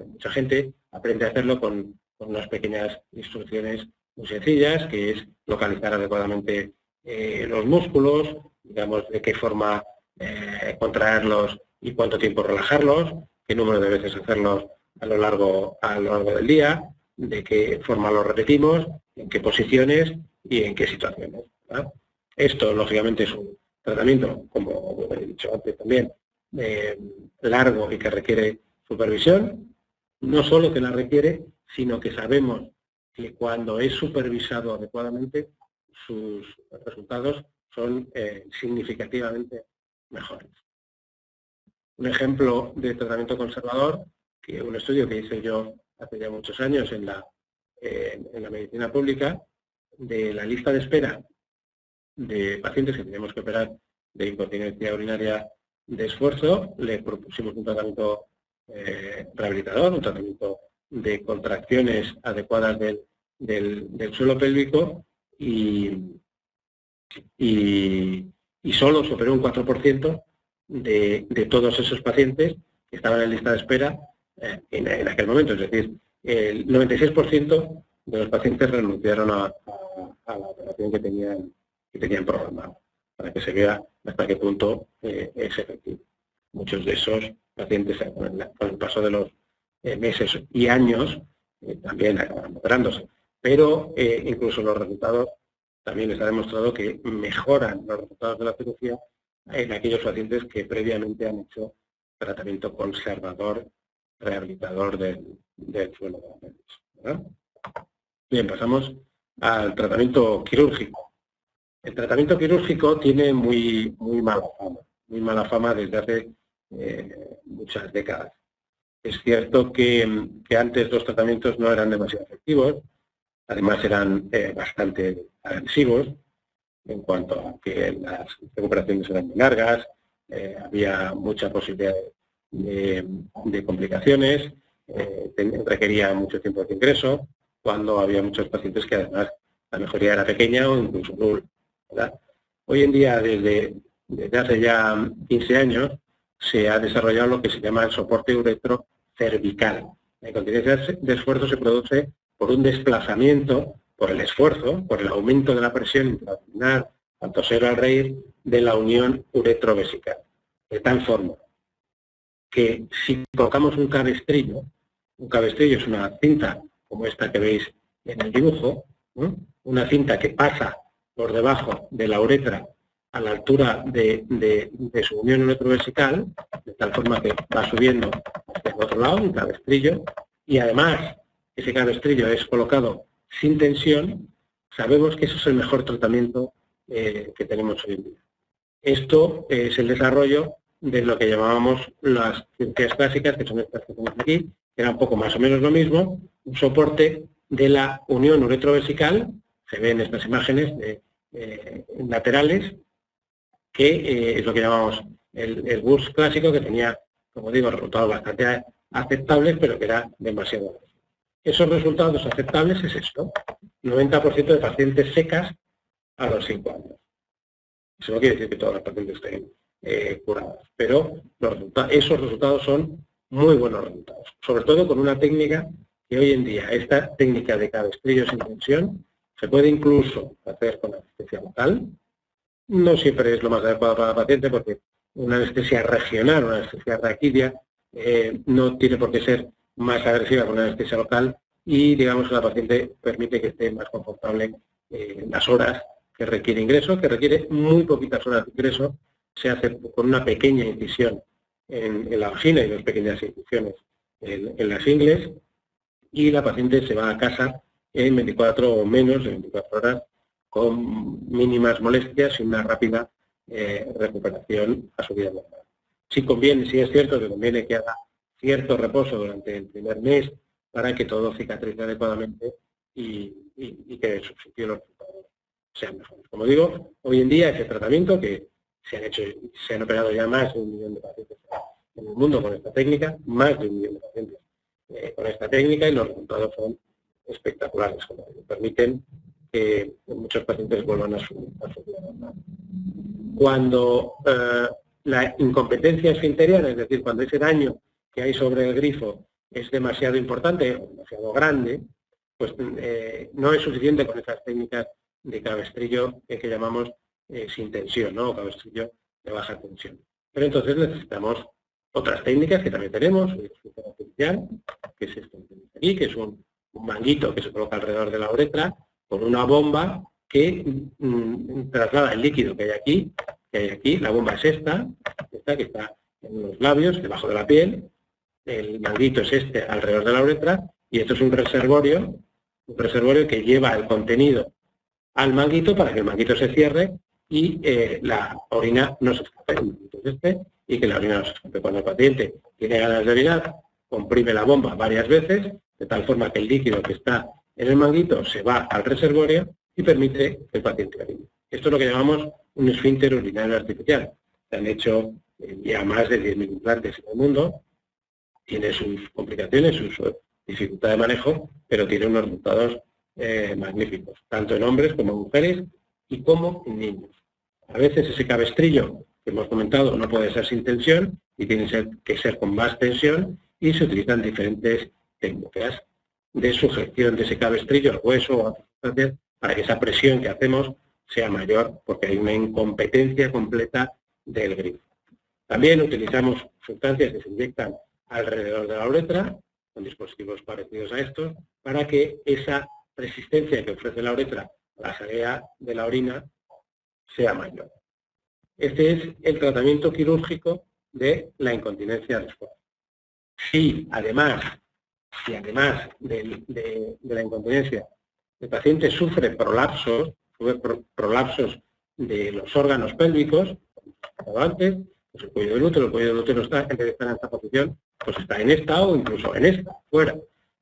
mucha gente aprende a hacerlo con unas pequeñas instrucciones muy sencillas, que es localizar adecuadamente los músculos, digamos de qué forma contraerlos y cuánto tiempo relajarlos, qué número de veces hacerlos a lo largo del día, de qué forma los repetimos, en qué posiciones y en qué situaciones, ¿verdad? Esto, lógicamente, es un tratamiento, como he dicho antes también, largo y que requiere supervisión. No solo que la requiere, sino que sabemos que cuando es supervisado adecuadamente, sus resultados son significativamente mejores. Un ejemplo de tratamiento conservador, que un estudio que hice yo hace ya muchos años en la medicina pública, de la lista de espera de pacientes que teníamos que operar de incontinencia urinaria de esfuerzo, le propusimos un tratamiento rehabilitador, un tratamiento de contracciones adecuadas del suelo pélvico y solo se operó un 4% de todos esos pacientes que estaban en lista de espera en aquel momento. Es decir, el 96% de los pacientes renunciaron a la operación que tenían programada, para que se vea hasta qué punto es efectivo. Muchos de esos pacientes, con el paso de los meses y años, también acaban operándose. Pero incluso los resultados, también está demostrado que mejoran los resultados de la cirugía en aquellos pacientes que previamente han hecho tratamiento conservador, rehabilitador del suelo de la pelvis, ¿verdad? Bien, pasamos al tratamiento quirúrgico. El tratamiento quirúrgico tiene muy mala fama desde hace muchas décadas. Es cierto que antes los tratamientos no eran demasiado efectivos, además eran bastante agresivos en cuanto a que las recuperaciones eran muy largas, había mucha posibilidad de complicaciones, requería mucho tiempo de ingreso, cuando había muchos pacientes que además la mejoría era pequeña o incluso nula, ¿verdad? Hoy en día, desde hace ya 15 años, se ha desarrollado lo que se llama el soporte uretrocervical. La incontinencia de esfuerzo se produce por un desplazamiento, por el esfuerzo, por el aumento de la presión intraabdominal al toser o al reír de la unión uretrovesical. De tal forma que si colocamos un cabestrillo es una cinta como esta que veis en el dibujo, ¿no? Una cinta que pasa por debajo de la uretra a la altura de su unión uretrovesical, de tal forma que va subiendo hacia el otro lado, un cabestrillo, y además ese cabestrillo es colocado sin tensión, sabemos que eso es el mejor tratamiento que tenemos hoy en día. Esto es el desarrollo de lo que llamábamos las cirugías clásicas, que son estas que tenemos aquí, que era un poco más o menos lo mismo, un soporte de la unión uretrovesical, se ven estas imágenes laterales, que es lo que llamamos el BURS clásico, que tenía, como digo, resultados bastante aceptables, pero que era demasiado grande. Esos resultados aceptables es esto, 90% de pacientes secas a los 5 años. Eso no quiere decir que todas las pacientes estén curadas, pero esos resultados son muy buenos resultados, sobre todo con una técnica que hoy en día, esta técnica de cabestrillo sin tensión, se puede incluso hacer con anestesia local. No siempre es lo más adecuado para el paciente, porque una anestesia regional, una anestesia raquídea, no tiene por qué ser más agresiva con una anestesia local y, digamos, la paciente permite que esté más confortable las horas que requiere ingreso, que requiere muy poquitas horas de ingreso. Se hace con una pequeña incisión en la vagina y dos pequeñas incisiones en las ingles, y la paciente se va a casa en 24 o menos de 24 horas con mínimas molestias y una rápida recuperación a su vida normal. Si es cierto que conviene que haga cierto reposo durante el primer mes para que todo cicatrice adecuadamente y que su sitio los resultados sean mejores. Como digo, hoy en día ese tratamiento que se han operado ya más de 1 millón de pacientes en el mundo con esta técnica, más de 1 millón de pacientes con esta técnica, y los resultados son espectaculares, como permiten que muchos pacientes vuelvan a su vida normal. Cuando la incompetencia esfinteriana, es decir, cuando ese daño que hay sobre el grifo es demasiado importante o demasiado grande, pues no es suficiente con esas técnicas de cabestrillo que llamamos sin tensión, ¿no? O cabestrillo de baja tensión. Pero entonces necesitamos otras técnicas que también tenemos, el esfínter artificial, que es este aquí, que es un manguito que se coloca alrededor de la uretra con una bomba que traslada el líquido que hay aquí. La bomba es esta que está en los labios, debajo de la piel. El manguito es este alrededor de la uretra, y esto es un reservorio que lleva el contenido al manguito para que el manguito se cierre y la orina no se escape. El manguito es este, y que la orina no se escape. Cuando el paciente tiene ganas de orinar, comprime la bomba varias veces, de tal forma que el líquido que está en el manguito se va al reservorio y permite que el paciente orine. Esto es lo que llamamos un esfínter urinario artificial. Se han hecho ya más de 10.000 implantes en el mundo. Tiene sus complicaciones, su dificultad de manejo, pero tiene unos resultados magníficos, tanto en hombres como en mujeres y como en niños. A veces ese cabestrillo que hemos comentado no puede ser sin tensión y tiene que ser con más tensión, y se utilizan diferentes técnicas de sujeción de ese cabestrillo al hueso o a otras sustancias para que esa presión que hacemos sea mayor, porque hay una incompetencia completa del grifo. También utilizamos sustancias que se inyectan alrededor de la uretra, con dispositivos parecidos a estos, para que esa resistencia que ofrece la uretra a la salida de la orina sea mayor. Este es el tratamiento quirúrgico de la incontinencia de esfuerzo. Si además de la incontinencia el paciente sufre prolapsos de los órganos pélvicos, como antes, pues el cuello del útero está, en vez de estar en esta posición, pues está en esta o incluso en esta, fuera.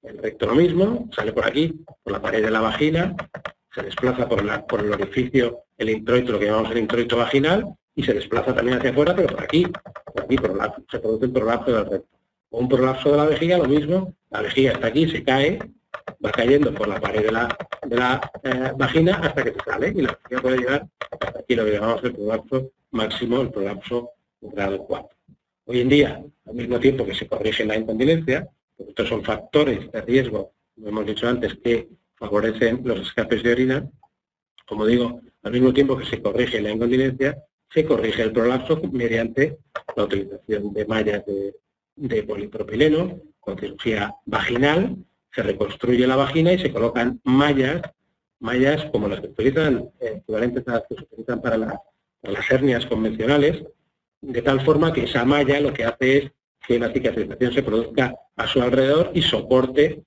El recto lo mismo, sale por aquí, por la pared de la vagina, se desplaza por el orificio, el introito, lo que llamamos el introito vaginal, y se desplaza también hacia afuera, pero por aquí se produce el prolapso del recto. O un prolapso de la vejiga, lo mismo, la vejiga está aquí, se cae, va cayendo por la pared de la vagina hasta que se sale, y la vejiga puede llegar hasta aquí, lo que llamamos el prolapso máximo, el prolapso grado 4. Hoy en día, al mismo tiempo que se corrige la incontinencia, porque estos son factores de riesgo, como hemos dicho antes, que favorecen los escapes de orina, como digo, al mismo tiempo que se corrige la incontinencia, se corrige el prolapso mediante la utilización de mallas de polipropileno, con cirugía vaginal, se reconstruye la vagina y se colocan mallas como las que utilizan, equivalentes a las que se utilizan para las hernias convencionales, de tal forma que esa malla lo que hace es que la cicatrización se produzca a su alrededor y soporte,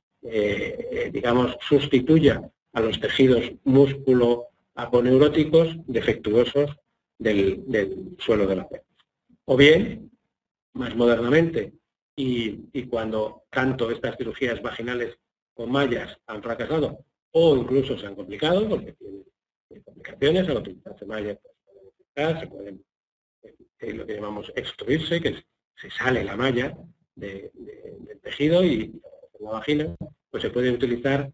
digamos, sustituya a los tejidos músculo-aponeuróticos defectuosos del suelo de la pelvis. O bien, más modernamente, y cuando tanto estas cirugías vaginales con mallas han fracasado o incluso se han complicado, porque tienen complicaciones al utilizarse mallas, se pueden lo que llamamos extruirse, que se sale la malla del tejido y la vagina, pues se puede utilizar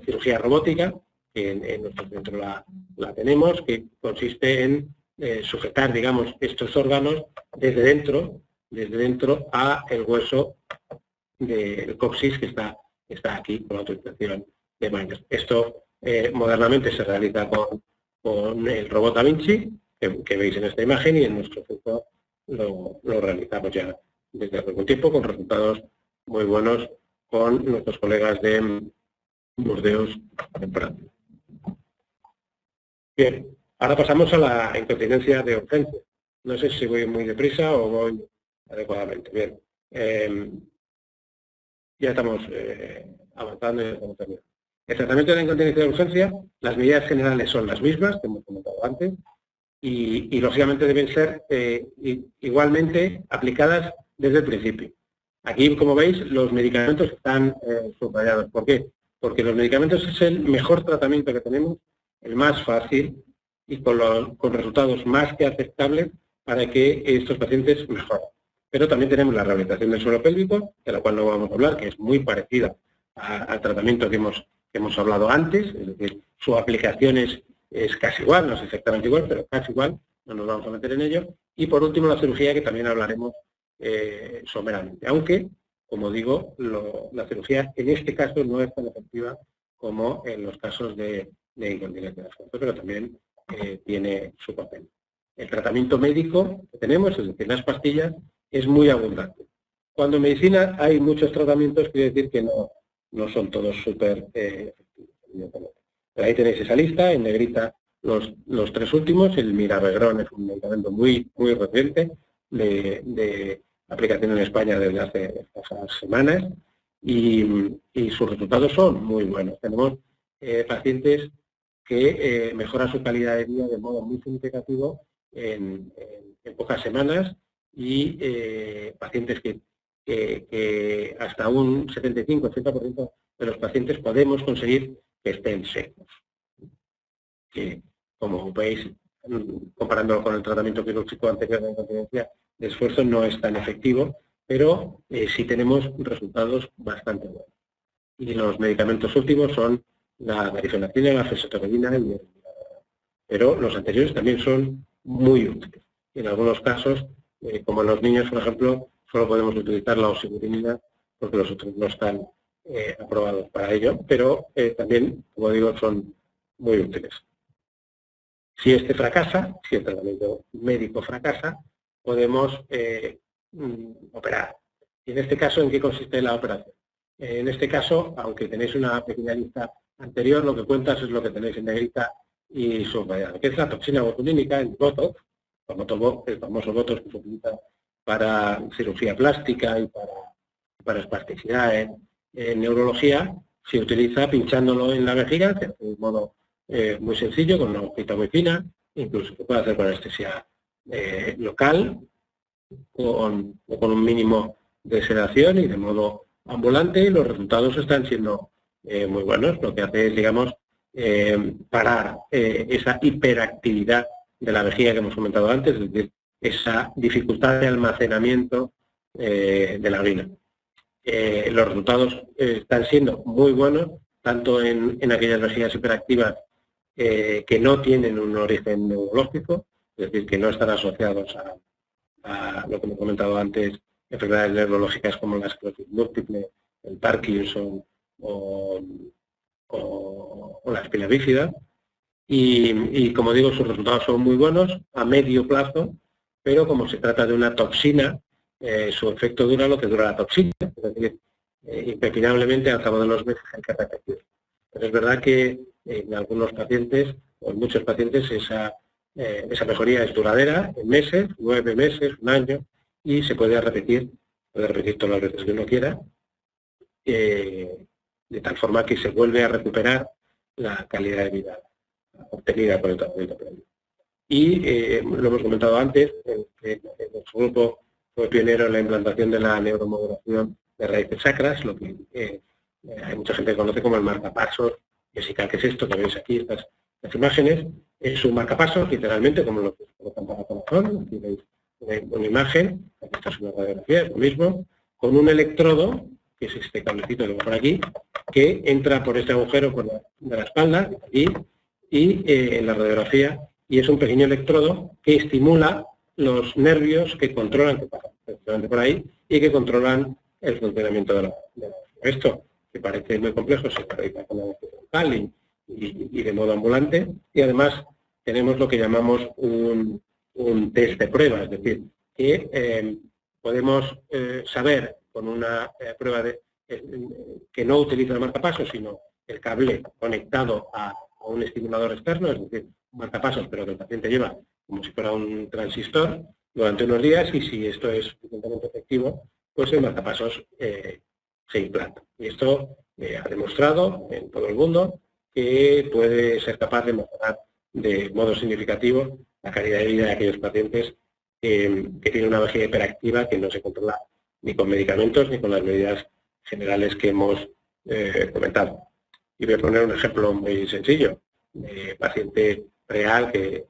cirugía robótica, que en nuestro centro la tenemos, que consiste en sujetar, digamos, estos órganos desde dentro a el hueso del coxis que está aquí con la utilización de mallas. Esto modernamente se realiza con el robot Da Vinci, que veis en esta imagen, y en nuestro centro lo realizamos ya desde hace algún tiempo con resultados muy buenos con nuestros colegas de Burdeos en Francia. Bien, ahora pasamos a la incontinencia de urgencia. No sé si voy muy deprisa o voy adecuadamente. Bien, ya estamos avanzando y estamos terminando. El tratamiento de la incontinencia de urgencia, las medidas generales son las mismas que hemos comentado antes, y lógicamente deben ser igualmente aplicadas desde el principio. Aquí, como veis, los medicamentos están subrayados. ¿Por qué? Porque los medicamentos es el mejor tratamiento que tenemos, el más fácil y con resultados más que aceptables para que estos pacientes mejoren. Pero también tenemos la rehabilitación del suelo pélvico, de la cual no vamos a hablar, que es muy parecida al tratamiento que hemos hablado antes, es decir, su aplicación es casi igual, no es exactamente igual, pero casi igual, no nos vamos a meter en ello. Y por último, la cirugía, que también hablaremos someramente, aunque, como digo, la cirugía en este caso no es tan efectiva como en los casos de incontinencia vascular, pero también tiene su papel. El tratamiento médico que tenemos, es decir, las pastillas, es muy abundante. Cuando en medicina hay muchos tratamientos, quiere decir que no son todos súper efectivos. Pero ahí tenéis esa lista, en negrita los tres últimos. El Mirabegrón es un medicamento muy reciente, de aplicación en España desde hace escasas semanas, y sus resultados son muy buenos. Tenemos pacientes que mejoran su calidad de vida de modo muy significativo en pocas semanas, y pacientes que hasta un 75-80% de los pacientes podemos conseguir que estén secos. Que, como veis, comparándolo con el tratamiento quirúrgico anterior de incontinencia de esfuerzo, no es tan efectivo, pero sí tenemos resultados bastante buenos. Y los medicamentos últimos son la garifenacina, la fesoterodina, pero los anteriores también son muy útiles. En algunos casos, como en los niños, por ejemplo, solo podemos utilizar la oxigurinina porque los otros no están aprobados para ello, pero también, como digo, son muy útiles. Si este fracasa, si el tratamiento médico fracasa, podemos operar. Y en este caso, ¿en qué consiste la operación? En este caso, aunque tenéis una pequeña lista anterior, lo que cuentas es lo que tenéis en negrita y subrayado, que es la toxina botulínica, el Botox, el famoso Botox que se utiliza para cirugía plástica y para espasticidad en neurología. Se utiliza pinchándolo en la vejiga, de un modo muy sencillo, con una hojita muy fina, incluso se puede hacer con anestesia local, o con un mínimo de sedación y de modo ambulante, y los resultados están siendo muy buenos. Lo que hace es, digamos, parar esa hiperactividad de la vejiga que hemos comentado antes, es decir, esa dificultad de almacenamiento de la orina. Los resultados están siendo muy buenos, tanto en aquellas vejigas hiperactivas que no tienen un origen neurológico, es decir, que no están asociados a lo que hemos comentado antes, enfermedades neurológicas como la esclerosis múltiple, el Parkinson o la espina bífida. Y como digo, sus resultados son muy buenos a medio plazo, pero como se trata de una toxina, su efecto dura lo que dura la toxina. Es decir, impepinablemente al cabo de los meses hay que repetir. Pero es verdad que en algunos pacientes, o en muchos pacientes, esa mejoría es duradera, en meses, 9 meses, un año, y se puede repetir todas las veces que uno quiera, de tal forma que se vuelve a recuperar la calidad de vida obtenida por el tratamiento previo. Y lo hemos comentado antes, nuestro grupo fue pionero en la implantación de la neuromodulación de raíces sacras, lo que hay mucha gente que conoce como el marcapasos. Jessica, ¿qué es esto que veis aquí? Estas imágenes es un marcapasos, literalmente, como lo que se colocan para corazón. Aquí veis una imagen, aquí está una radiografía, es lo mismo, con un electrodo, que es este cablecito que va por aquí, que entra por este agujero de la espalda, aquí, y en la radiografía, y es un pequeño electrodo que estimula los nervios que controlan, que pasan precisamente por ahí, y que controlan el funcionamiento de la esto, que parece muy complejo, se realiza con anestesia local y de modo ambulante, y además tenemos lo que llamamos un test de prueba, es decir, que podemos saber con una prueba que no utiliza el marcapasos, sino el cable conectado a un estimulador externo, es decir, un marcapasos, pero que el paciente lleva como si fuera un transistor durante unos días, y si esto es suficientemente efectivo, pues el marcapasos se implanta. Y esto ha demostrado en todo el mundo que puede ser capaz de mejorar de modo significativo la calidad de vida de aquellos pacientes que tienen una vejiga hiperactiva que no se controla ni con medicamentos ni con las medidas generales que hemos comentado. Y voy a poner un ejemplo muy sencillo, de paciente real que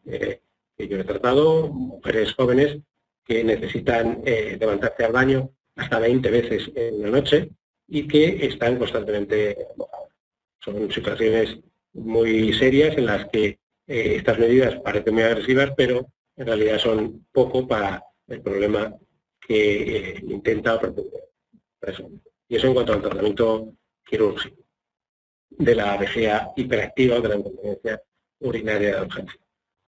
yo he tratado, mujeres jóvenes que necesitan levantarse al baño hasta 20 veces en la noche y que están constantemente mojadas. Son situaciones muy serias en las que estas medidas parecen muy agresivas, pero en realidad son poco para el problema que intenta resolver. Y eso en cuanto al tratamiento quirúrgico de la vejiga hiperactiva o de la incontinencia urinaria de urgencia.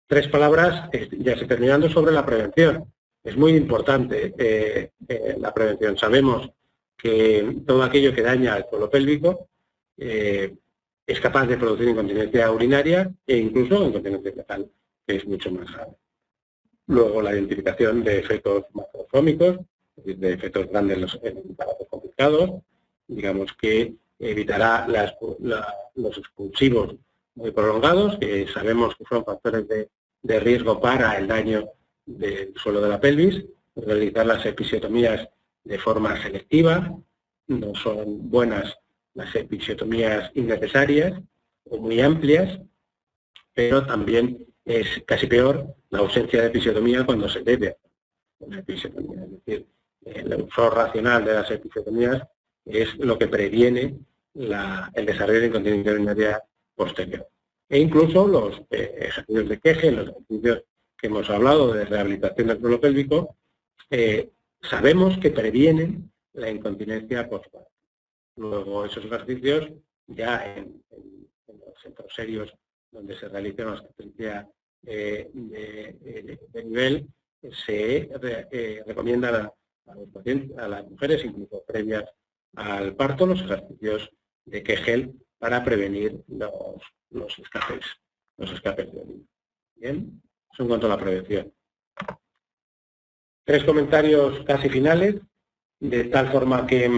3 palabras, ya estoy terminando, sobre la prevención. Es muy importante la prevención. Sabemos que todo aquello que daña el suelo pélvico es capaz de producir incontinencia urinaria e incluso incontinencia fecal, que es mucho más grave. Luego, la identificación de efectos macrosómicos, es decir, de efectos grandes en embarazo complicados, digamos que evitará los expulsivos muy prolongados, que sabemos que son factores de riesgo para el daño del suelo de la pelvis, realizar las episiotomías de forma selectiva, no son buenas las episiotomías innecesarias o muy amplias, pero también es casi peor la ausencia de episiotomía cuando se debe hacer una episiotomía. Es decir, el uso racional de las episiotomías es lo que previene el desarrollo de incontinencia urinaria posterior. E incluso los ejercicios de Kegel, los ejercicios que hemos hablado de rehabilitación del suelo pélvico, sabemos que previenen la incontinencia postparto. Luego, esos ejercicios, ya en los centros serios donde se realiza una obstetricia de nivel, se recomienda a los pacientes, a las mujeres, incluso previas al parto, los ejercicios de Kegel para prevenir los escapes de orina. Bien, eso en cuanto a la prevención. 3 comentarios casi finales, de tal forma que,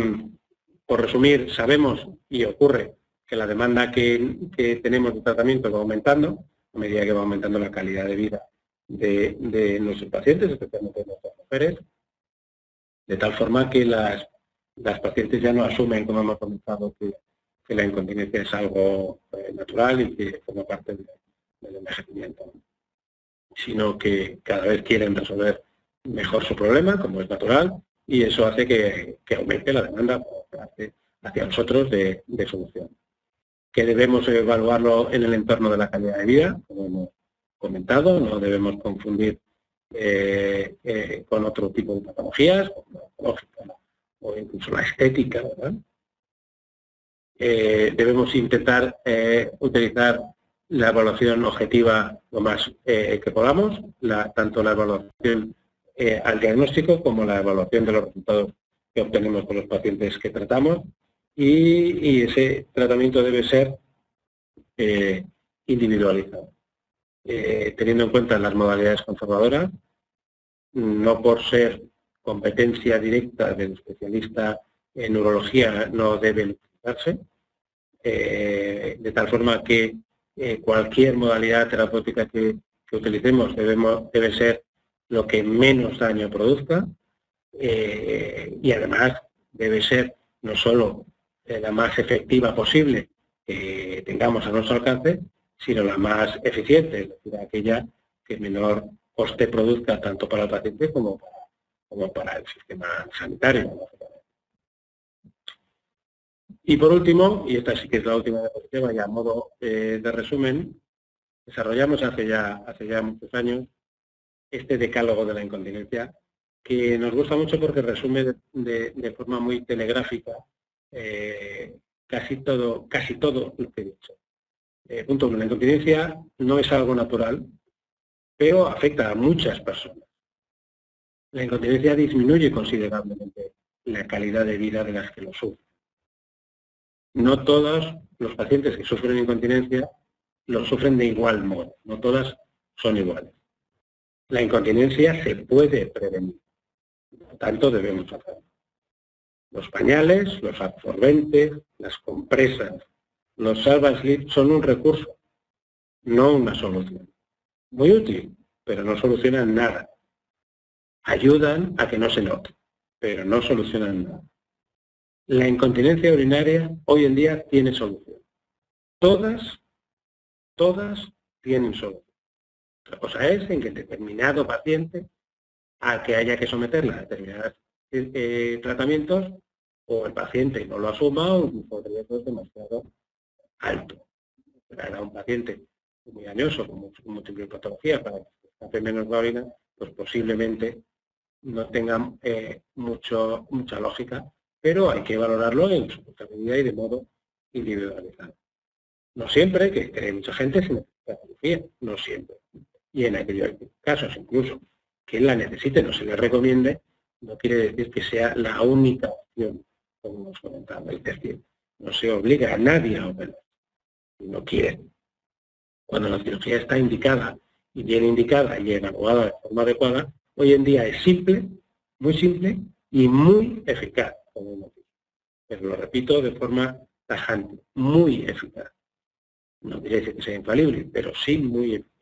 por resumir, sabemos y ocurre que la demanda que tenemos de tratamiento va aumentando a medida que va aumentando la calidad de vida de nuestros pacientes, especialmente de nuestras mujeres, de tal forma que las pacientes ya no asumen, como hemos comentado, que la incontinencia es algo natural y que forma parte del envejecimiento, sino que cada vez quieren resolver mejor su problema, como es natural, y eso hace que aumente la demanda hacia nosotros de solución. Que debemos evaluarlo en el entorno de la calidad de vida, como hemos comentado, no debemos confundir con otro tipo de patologías, como la oncológica o incluso la estética, ¿verdad? Debemos intentar utilizar la evaluación objetiva lo más que podamos, tanto la evaluación al diagnóstico como la evaluación de los resultados que obtenemos con los pacientes que tratamos, y ese tratamiento debe ser individualizado, teniendo en cuenta las modalidades conservadoras, no por ser competencia directa del especialista en urología no deben utilizarse, de tal forma que cualquier modalidad terapéutica que utilicemos debe ser lo que menos daño produzca, y además debe ser no solo la más efectiva posible que tengamos a nuestro alcance, sino la más eficiente, es decir, aquella que menor coste produzca tanto para el paciente como para el sistema sanitario. Y por último, y esta sí que es la última diapositiva, ya a modo de resumen, desarrollamos hace ya muchos años este decálogo de la incontinencia, que nos gusta mucho porque resume de forma muy telegráfica casi todo lo que he dicho. Punto 1. La incontinencia no es algo natural, pero afecta a muchas personas. La incontinencia disminuye considerablemente la calidad de vida de las que lo sufren. No todos los pacientes que sufren incontinencia lo sufren de igual modo, no todas son iguales. La incontinencia se puede prevenir, por lo tanto debemos hacerlo. Los pañales, los absorbentes, las compresas, los salva-slip son un recurso, no una solución. Muy útil, pero no solucionan nada. Ayudan a que no se note. pero no solucionan nada. La incontinencia urinaria hoy en día tiene solución. Todas tienen solución. La cosa es en que determinado paciente al que haya que someterla a determinados tratamientos, o el paciente no lo asuma o incluso el riesgo es demasiado alto. Para un paciente muy añoso, con múltiples patologías, para que escape menos la orina, pues posiblemente no tenga mucha lógica, pero hay que valorarlo en su justa medida y de modo individualizado. No siempre, que hay mucha gente sin necesidad de cirugía, no siempre. Y en aquellos casos incluso que la necesite, no se le recomiende, no quiere decir que sea la única opción, como hemos comentado. Es decir, no se obliga a nadie a operar si no quiere. Cuando la cirugía está indicada y bien indicada y evaluada de forma adecuada, hoy en día es simple, muy simple y muy eficaz, como hemos dicho. Pero lo repito de forma tajante, muy eficaz. No quiere decir que sea infalible, pero sí muy eficaz.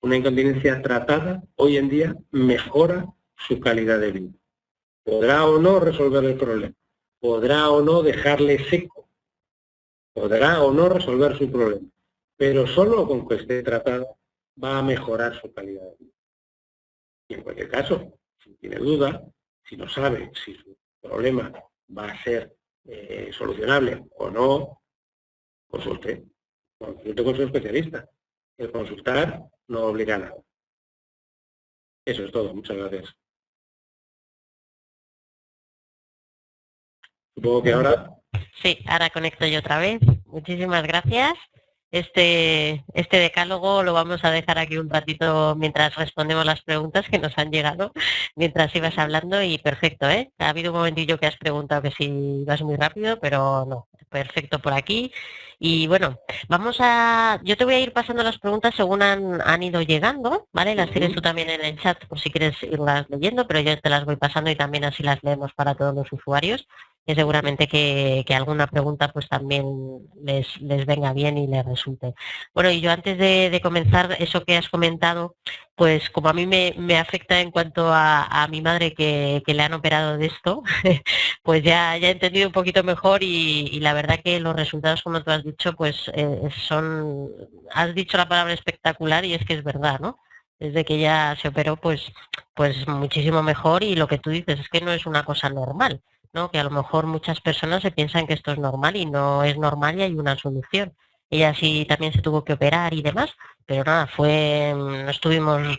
Una incontinencia tratada hoy en día mejora su calidad de vida. Podrá o no resolver el problema, podrá o no dejarle seco, podrá o no resolver su problema, pero solo con que esté tratada va a mejorar su calidad de vida. Y en cualquier caso, si tiene duda, si no sabe si su problema va a ser solucionable o no, consulte con su especialista. El consultar no obliga a nada. Eso es todo. Muchas gracias. Supongo que ahora... Sí, ahora conecto yo otra vez. Muchísimas gracias. Este decálogo lo vamos a dejar aquí un ratito mientras respondemos las preguntas que nos han llegado mientras ibas hablando, y perfecto, ¿eh? Ha habido un momentillo que has preguntado que si ibas muy rápido, pero no, perfecto por aquí. Y bueno, yo te voy a ir pasando las preguntas según han ido llegando, ¿vale? Las tienes tú también en el chat por si quieres irlas leyendo, pero yo te las voy pasando y también así las leemos para todos los usuarios, que seguramente que alguna pregunta pues también les venga bien y les resulte. Bueno, y yo antes de comenzar, eso que has comentado, pues como a mí me afecta en cuanto a mi madre que le han operado de esto, pues ya he entendido un poquito mejor y la verdad que los resultados, como tú has dicho, pues has dicho la palabra espectacular y es que es verdad, ¿no? Desde que ya se operó, pues muchísimo mejor, y lo que tú dices es que no es una cosa normal, ¿no? Que a lo mejor muchas personas se piensan que esto es normal y no es normal y hay una solución. Ella sí también se tuvo que operar y demás, pero nada, no estuvimos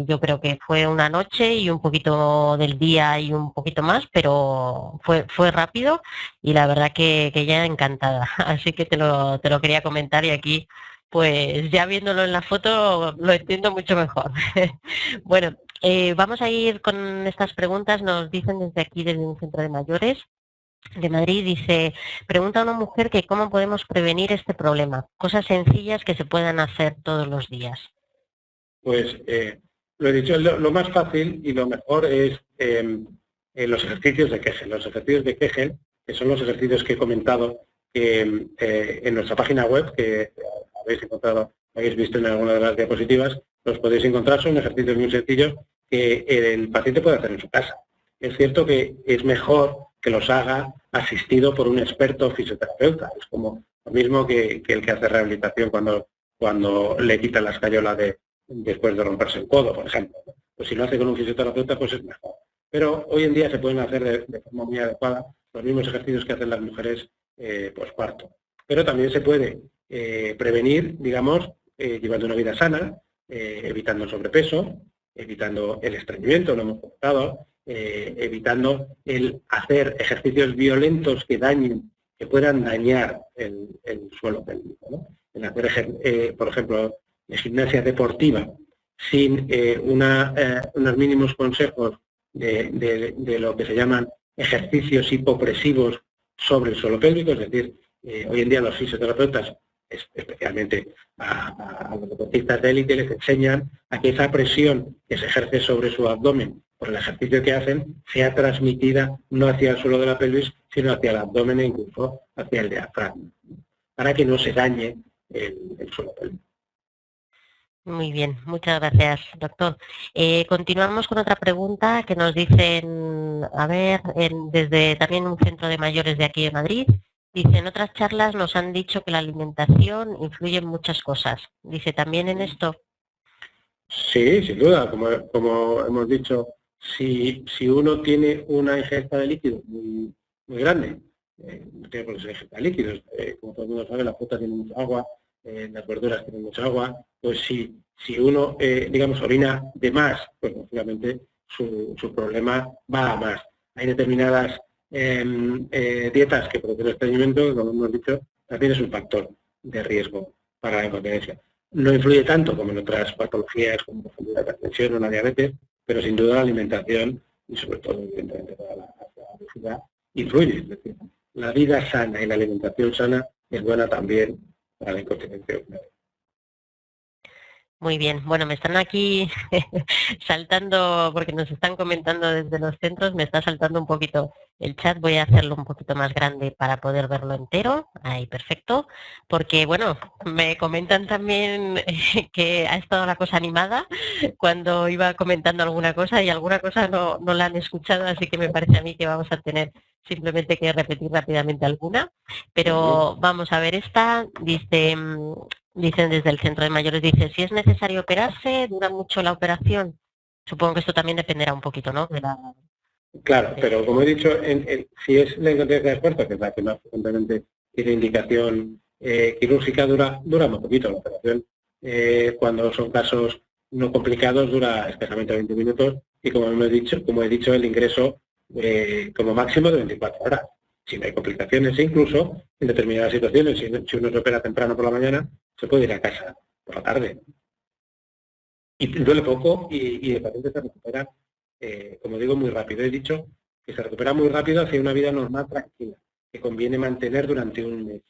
yo creo que fue una noche y un poquito del día y un poquito más, pero fue rápido y la verdad que ella encantada. Así que te lo quería comentar, y aquí pues ya viéndolo en la foto lo entiendo mucho mejor. Bueno, vamos a ir con estas preguntas. Nos dicen desde aquí, desde un centro de mayores de Madrid, dice, pregunta a una mujer que cómo podemos prevenir este problema, cosas sencillas que se puedan hacer todos los días. Pues lo he dicho, lo más fácil y lo mejor es los ejercicios de Kegel. Los ejercicios de Kegel, que son los ejercicios que he comentado en nuestra página web, que habéis visto en alguna de las diapositivas, los podéis encontrar. Son ejercicios muy sencillos que el paciente puede hacer en su casa. Es cierto que es mejor que los haga asistido por un experto fisioterapeuta. Es como lo mismo que el que hace rehabilitación cuando le quitan la escayola después de romperse el codo, por ejemplo. Pues si lo hace con un fisioterapeuta, pues es mejor. Pero hoy en día se pueden hacer de forma muy adecuada los mismos ejercicios que hacen las mujeres posparto. Pero también se puede prevenir, digamos, llevando una vida sana, evitando el sobrepeso, evitando el estreñimiento, lo hemos comentado, evitando el hacer ejercicios violentos que puedan dañar el suelo pélvico, ¿no? En hacer, por ejemplo, gimnasia deportiva sin unos mínimos consejos de lo que se llaman ejercicios hipopresivos sobre el suelo pélvico. Es decir, hoy en día los fisioterapeutas, especialmente a los deportistas de élite, les enseñan a que esa presión que se ejerce sobre su abdomen por el ejercicio que hacen sea transmitida no hacia el suelo de la pelvis, sino hacia el abdomen e incluso hacia el diafragma, para que no se dañe el suelo pélvico. Muy bien, muchas gracias, doctor. Continuamos con otra pregunta que nos dicen, a ver, desde también un centro de mayores de aquí de Madrid. Dice, en otras charlas nos han dicho que la alimentación influye en muchas cosas. Dice, ¿también en esto? Sí, sin duda, como hemos dicho, si uno tiene una ingesta de líquidos muy grande, no tiene por qué ser ingesta de líquidos, como todo el mundo sabe, la fruta tiene mucha agua, las verduras tienen mucha agua, pues si uno, digamos, orina de más, pues lógicamente su problema va a más. Hay determinadas dietas que producen estreñimiento, que como hemos dicho, también es un factor de riesgo para la incontinencia. No influye tanto como en otras patologías, como por ejemplo la hipertensión o la diabetes, pero sin duda la alimentación y sobre todo, evidentemente, toda la obesidad influye. Es decir, la vida sana y la alimentación sana es buena también para la incontinencia urinaria. Muy bien, bueno, me están aquí saltando, porque nos están comentando desde los centros, me está saltando un poquito el chat, voy a hacerlo un poquito más grande para poder verlo entero, ahí perfecto, porque bueno, me comentan también que ha estado la cosa animada cuando iba comentando alguna cosa y alguna cosa no la han escuchado, así que me parece a mí que vamos a tener simplemente que repetir rápidamente alguna, pero vamos a ver esta, dice... Dicen desde el centro de mayores, dice, si es necesario operarse, dura mucho la operación. Supongo que esto también dependerá un poquito, ¿no? Claro, pero como he dicho, si es la incontinencia de esfuerzo, que es la que más frecuentemente tiene indicación quirúrgica, dura muy poquito la operación. Cuando son casos no complicados, dura escasamente 20 minutos y como he dicho, el ingreso como máximo de 24 horas. Si no hay complicaciones, e incluso en determinadas situaciones, si uno se opera temprano por la mañana, se puede ir a casa por la tarde. Y duele poco y el paciente se recupera, como digo, muy rápido. He dicho que se recupera muy rápido hacia una vida normal tranquila, que conviene mantener durante un mes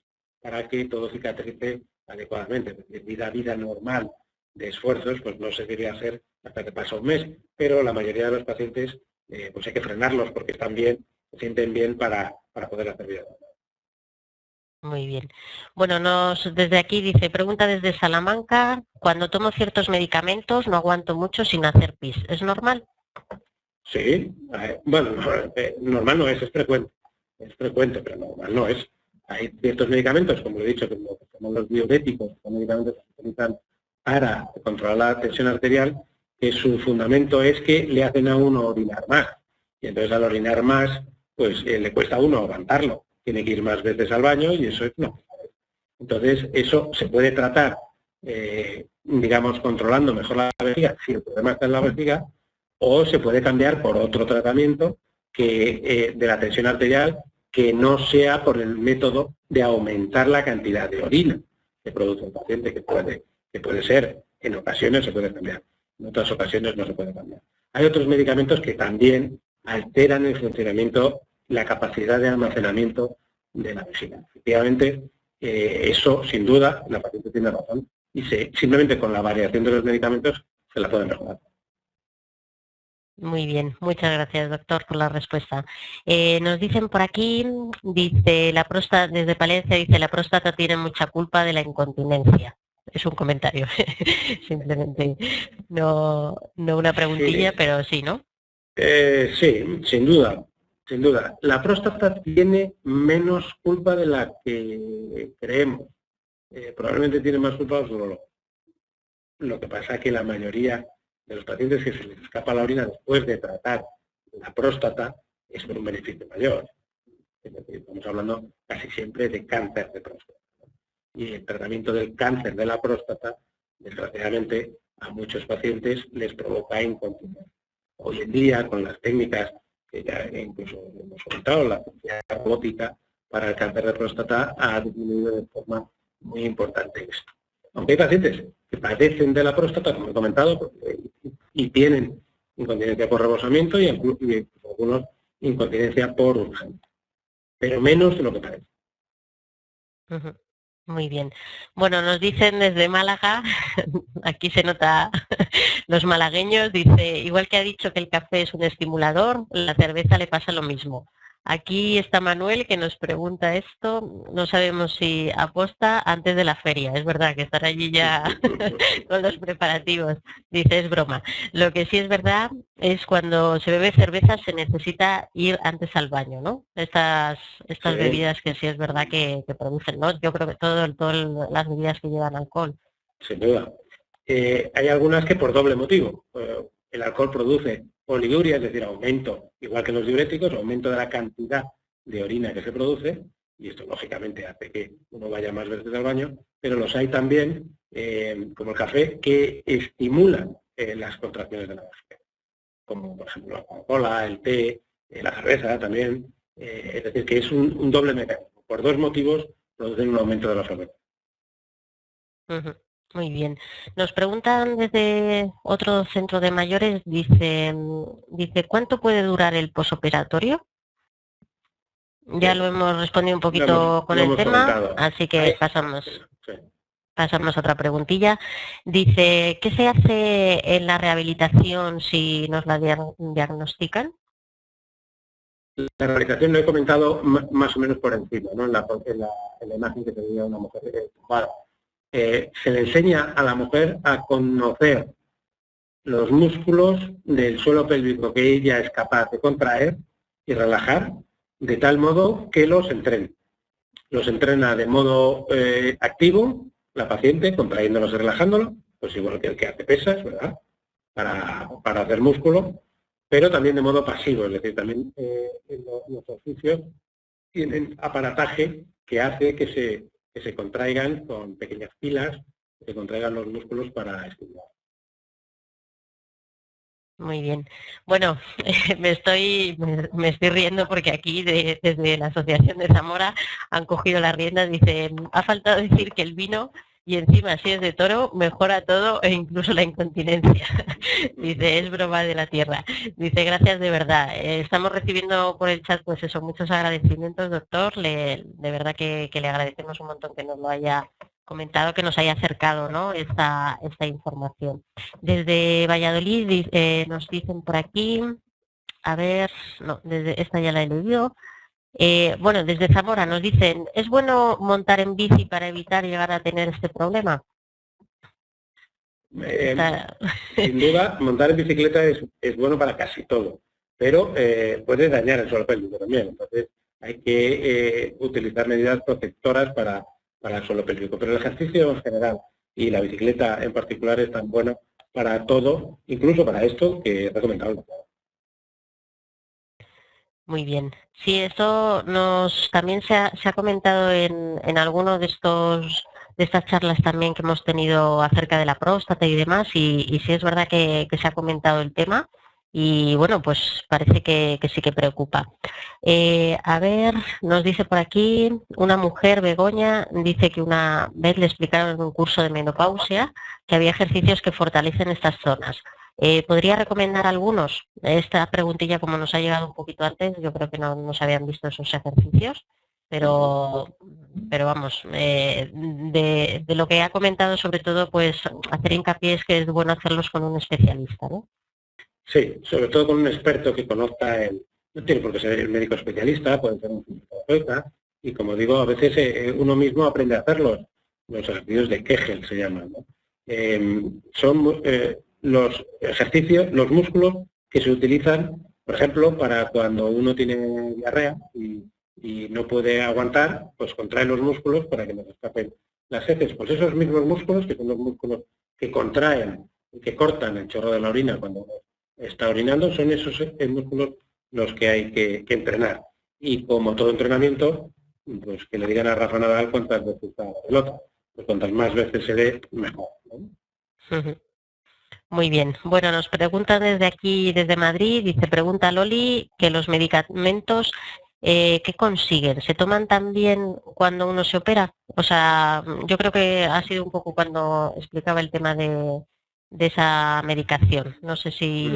para que todo cicatrice adecuadamente. Es decir, vida normal de esfuerzos, pues no se debería hacer hasta que pasa un mes, pero la mayoría de los pacientes, pues hay que frenarlos porque están bien, se sienten bien para poder hacer vida normal. Muy bien. Bueno, desde aquí dice, pregunta desde Salamanca, cuando tomo ciertos medicamentos no aguanto mucho sin hacer pis. ¿Es normal? Sí, bueno, normal no es frecuente, pero normal no es. Hay ciertos medicamentos, como he dicho, como son los diuréticos, son medicamentos que se utilizan para controlar la tensión arterial, que su fundamento es que le hacen a uno orinar más. Y entonces al orinar más, pues le cuesta a uno aguantarlo. Tiene que ir más veces al baño y eso es no. Entonces eso se puede tratar, digamos, controlando mejor la vejiga, si el problema está en la vejiga, o se puede cambiar por otro tratamiento de la tensión arterial que no sea por el método de aumentar la cantidad de orina que produce el paciente, que puede ser, en ocasiones se puede cambiar, en otras ocasiones no se puede cambiar. Hay otros medicamentos que también alteran el funcionamiento, la capacidad de almacenamiento de la vejiga. Efectivamente, eso, sin duda, la paciente tiene razón, y simplemente con la variación de los medicamentos se la pueden mejorar. Muy bien, muchas gracias, doctor, por la respuesta. Nos dicen por aquí, dice la próstata, desde Palencia, dice la próstata tiene mucha culpa de la incontinencia. Es un comentario, simplemente no una preguntilla, Sí, pero sí, ¿no? sí, sin duda, sin duda. La próstata tiene menos culpa de la que creemos. Probablemente tiene más culpa los urólogos. Lo que pasa es que la mayoría de los pacientes que se les escapa la orina después de tratar la próstata es por un beneficio mayor. Es decir, estamos hablando casi siempre de cáncer de próstata. Y el tratamiento del cáncer de la próstata, desgraciadamente, a muchos pacientes les provoca incontinencia. Hoy en día, con las técnicas que ya incluso hemos comentado, la cirugía robótica para el cáncer de próstata ha disminuido de forma muy importante esto. Aunque hay pacientes que padecen de la próstata, como he comentado, y tienen incontinencia por rebosamiento y algunos incontinencia por urgencia, pero menos de lo que parece. Muy bien. Bueno, nos dicen desde Málaga, aquí se nota los malagueños, dice, igual que ha dicho que el café es un estimulador, la cerveza le pasa lo mismo. Aquí está Manuel que nos pregunta esto, no sabemos si aposta antes de la feria, es verdad que estar allí ya con los preparativos, dice es broma. Lo que sí es verdad es cuando se bebe cerveza se necesita ir antes al baño, ¿no? Estas Sí, bebidas que sí es verdad que producen, ¿no? Yo creo que todas las bebidas que llevan alcohol. sin duda. Hay algunas que por doble motivo. El alcohol produce poliuria, es decir, aumento, igual que los diuréticos, aumento de la cantidad de orina que se produce, y esto lógicamente hace que uno vaya más veces al baño, pero los hay también, como el café, que estimulan las contracciones de la vejiga, como por ejemplo la Coca-Cola, el té, la cerveza también. Es decir, que es un doble mecanismo. Por dos motivos producen un aumento de la frecuencia. Ujú. Muy bien. Nos preguntan desde otro centro de mayores, dice, ¿cuánto puede durar el posoperatorio? Ya lo hemos respondido un poquito con el tema, comentado. así que pasamos a otra preguntilla. Dice, ¿qué se hace en la rehabilitación si nos la diagnostican? La rehabilitación lo he comentado más o menos por encima, ¿no? En la imagen que tenía una mujer tumbada. Se le enseña a la mujer a conocer los músculos del suelo pélvico que ella es capaz de contraer y relajar, de tal modo que los entrena. Los entrena de modo activo, la paciente, contrayéndolos y relajándolos, pues igual que el que hace pesas, ¿verdad? Para hacer músculo, pero también de modo pasivo, es decir, también los ejercicios tienen aparataje que hace que se contraigan con pequeñas pilas, que se contraigan los músculos para estimular. Muy bien. Bueno, me estoy riendo porque aquí desde la Asociación de Zamora han cogido las riendas. Dice, ha faltado decir que el vino y encima si es de toro mejora todo e incluso la incontinencia. Dice, es broma de la tierra. Dice, gracias de verdad. Estamos recibiendo por el chat pues eso, muchos agradecimientos, doctor. De verdad que le agradecemos un montón que nos lo haya comentado, que nos haya acercado, ¿no? esta información. Desde Valladolid nos dicen por aquí, a ver, no, desde esta ya la he leído. Bueno, desde Zamora nos dicen, ¿es bueno montar en bici para evitar llegar a tener este problema? Sin duda, montar en bicicleta es bueno para casi todo, pero puede dañar el suelo pélvico también. Entonces, hay que utilizar medidas protectoras para el suelo pélvico. Pero el ejercicio en general y la bicicleta en particular es tan bueno para todo, incluso para esto que he recomendado. Muy bien. Sí, eso también se ha comentado en alguno de estas charlas también que hemos tenido acerca de la próstata y demás, y sí es verdad que se ha comentado el tema y bueno, pues parece que sí que preocupa. A ver, nos dice por aquí una mujer, Begoña, dice que una vez le explicaron en un curso de menopausia que había ejercicios que fortalecen estas zonas. ¿Podría recomendar algunos? Esta preguntilla, como nos ha llegado un poquito antes, yo creo que no se habían visto esos ejercicios, pero vamos, de lo que ha comentado, sobre todo, pues hacer hincapié es que es bueno hacerlos con un especialista, ¿no? Sí, sobre todo con un experto que conozca no tiene por qué ser el médico especialista, puede ser un fisioterapeuta, y como digo, a veces uno mismo aprende a hacerlos. Los ejercicios de Kegel se llaman, ¿no? Son los ejercicios, los músculos que se utilizan, por ejemplo, para cuando uno tiene diarrea y no puede aguantar, pues contrae los músculos para que no se escapen las heces. Pues esos mismos músculos, que son los músculos que contraen y que cortan el chorro de la orina cuando está orinando, son esos músculos los que hay que entrenar. Y como todo entrenamiento, pues que le digan a Rafa Nadal cuántas veces está la pelota. Pues cuantas más veces se dé, mejor, ¿no? Muy bien. Bueno, nos preguntan desde aquí, desde Madrid, dice, pregunta Loli, que los medicamentos, ¿qué consiguen? ¿Se toman también cuando uno se opera? O sea, yo creo que ha sido un poco cuando explicaba el tema de esa medicación. No sé si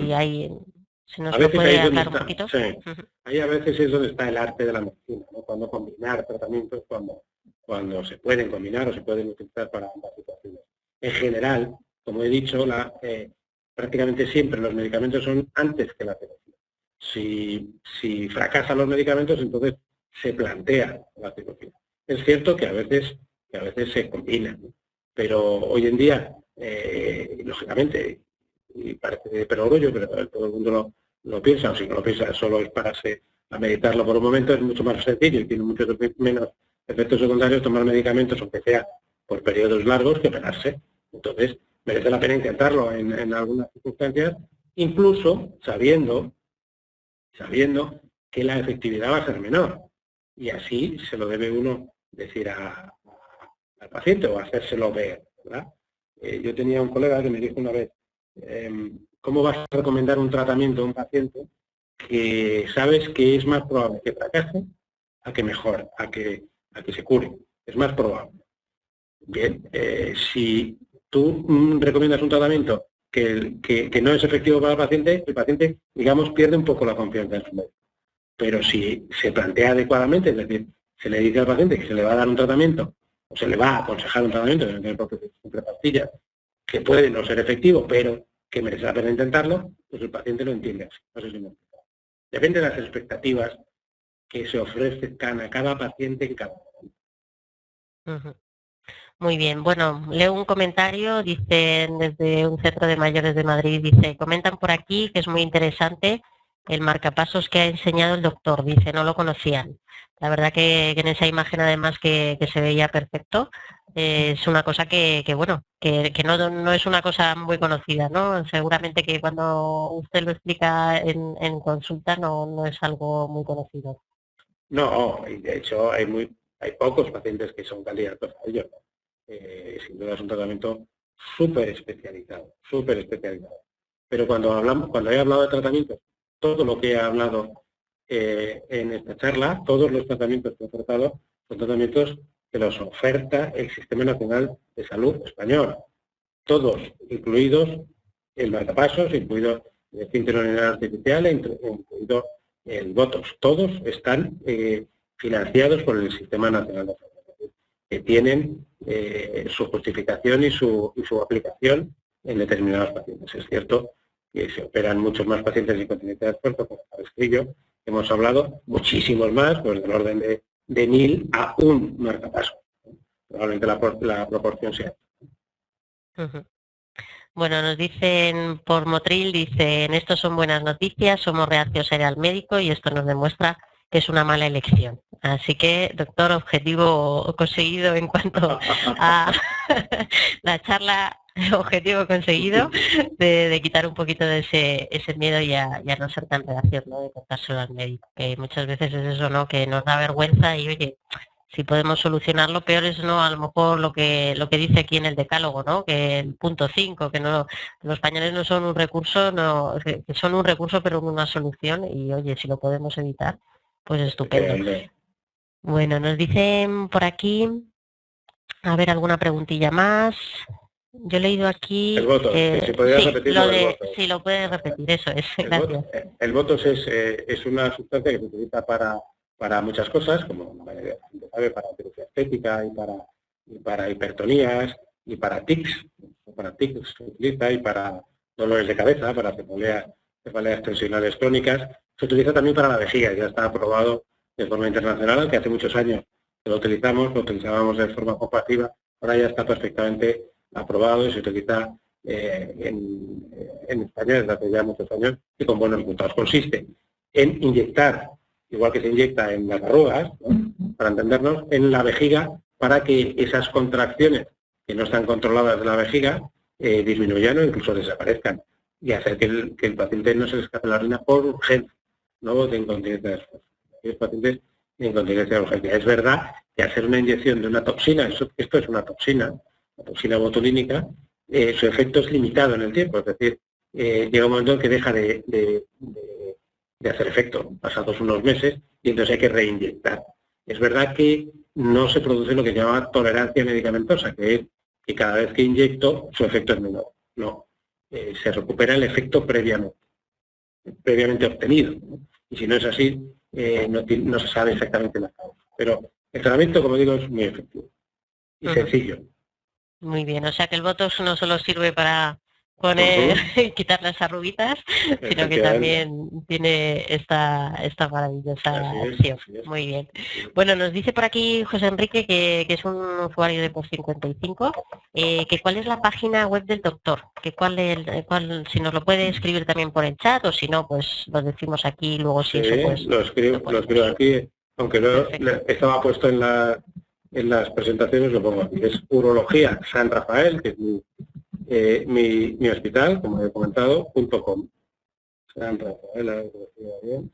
se nos lo puede hablar un poquito. Sí. Ahí a veces es donde está el arte de la medicina, ¿no? Cuando combinar tratamientos, cuando se pueden combinar o se pueden utilizar para ambas situaciones. En general, como he dicho, prácticamente siempre los medicamentos son antes que la terapia. Si fracasan los medicamentos, entonces se plantea la cirugía. Es cierto que a veces se combinan, ¿no? Pero hoy en día, lógicamente, y parece de perogrullo, pero todo el mundo lo piensa, o si no lo piensa, solo es pararse a meditarlo por un momento, es mucho más sencillo y tiene muchos menos efectos secundarios tomar medicamentos, aunque sea por periodos largos, que operarse. Entonces, merece la pena intentarlo en algunas circunstancias, incluso sabiendo que la efectividad va a ser menor. Y así se lo debe uno decir al paciente o hacérselo ver, ¿verdad? Yo tenía un colega que me dijo una vez, ¿cómo vas a recomendar un tratamiento a un paciente que sabes que es más probable que fracase a que mejore, a que se cure? Es más probable. Bien, si tú recomiendas un tratamiento que no es efectivo para el paciente, digamos, pierde un poco la confianza en su médico. Pero si se plantea adecuadamente, es decir, se le dice al paciente que se le va a dar un tratamiento, o se le va a aconsejar un tratamiento entre pastillas, que puede no ser efectivo, pero que merece la pena intentarlo, pues el paciente lo entiende así. No sé si me explico. Depende de las expectativas que se ofrezcan a cada paciente en cada momento. Muy bien, bueno, leo un comentario, dicen desde un centro de mayores de Madrid, dice, comentan por aquí que es muy interesante el marcapasos que ha enseñado el doctor, dice, no lo conocían. La verdad que en esa imagen además que se veía perfecto, es una cosa que no es una cosa muy conocida, ¿no? Seguramente que cuando usted lo explica en consulta no es algo muy conocido. No, y de hecho hay pocos pacientes que son candidatos a ello. Sin duda es un tratamiento súper especializado. Pero cuando he hablado de tratamientos, todo lo que he hablado en esta charla, todos los tratamientos que he tratado, son tratamientos que los oferta el Sistema Nacional de Salud español. Todos, incluidos el marcapasos, incluido el esfínter urinario artificial, incluido el Botox. Todos están financiados por el Sistema Nacional de Salud, que tienen su justificación y su aplicación en determinados pacientes. Es cierto que se operan muchos más pacientes de incontinencia de esfuerzo, como sabes que yo hemos hablado, muchísimos más, pues del orden de 1000 a un marcapaso. Probablemente la proporción sea. Bueno, nos dicen por Motril, dicen, estos son buenas noticias, somos reacios a ir al médico y esto nos demuestra que es una mala elección. Así que, doctor, objetivo conseguido en cuanto a la charla, objetivo conseguido de quitar un poquito de ese miedo y a no ser tan reacios, ¿no? De contárselo al médico, que muchas veces es eso, ¿no? Que nos da vergüenza y, oye, si podemos solucionarlo, peor es no a lo mejor lo que dice aquí en el decálogo, ¿no? Que el punto 5, que no, los pañales no son un recurso, que son un recurso pero no una solución, y oye, si lo podemos evitar, pues estupendo. Bueno, nos dicen por aquí, a ver, alguna preguntilla más. Yo he leído aquí... El Botox, si podrías repetirlo, si lo puedes repetir, eso es. El Botox es una sustancia que se utiliza para muchas cosas, como sabe, para cirugía estética y para hipertonías y para tics. Para tics se utiliza y para dolores de cabeza, para cefaleas tensionales crónicas. Se utiliza también para la vejiga, ya está aprobado de forma internacional, aunque hace muchos años que lo utilizábamos de forma compasiva, ahora ya está perfectamente aprobado y se utiliza en España desde hace ya muchos años y con buenos resultados. Consiste en inyectar, igual que se inyecta en las arrugas, ¿no? Para entendernos, en la vejiga, para que esas contracciones que no están controladas de la vejiga disminuyan o incluso desaparezcan, y hacer que el paciente no se le escape la orina por urgencia, no de incontinencia de esfuerzo. Los pacientes de incontinencia de urgencia. Es verdad que hacer una inyección de una toxina, esto es una toxina, la toxina botulínica, su efecto es limitado en el tiempo, es decir, llega un momento en que deja de hacer efecto, pasados unos meses, y entonces hay que reinyectar. Es verdad que no se produce lo que se llama tolerancia medicamentosa, que es que cada vez que inyecto su efecto es menor. No, se recupera el efecto previamente obtenido, ¿no? Y si no es así, no se sabe exactamente la causa. Pero el tratamiento, como digo, es muy efectivo y sencillo. Muy bien, o sea que el Botox no solo sirve para pone quitar las arruguitas, sino que también tiene esta maravillosa opción. Muy bien. Bueno, nos dice por aquí José Enrique, que es un usuario de Post 55, que cuál es la página web del doctor, que si nos lo puede escribir también por el chat, o si no, pues lo decimos aquí, luego si eso pues... Lo escribo aquí, aunque estaba puesto en las presentaciones, lo pongo aquí. Es Urología San Rafael, que es mi hospital, como he comentado, .com. San Rafael, bien.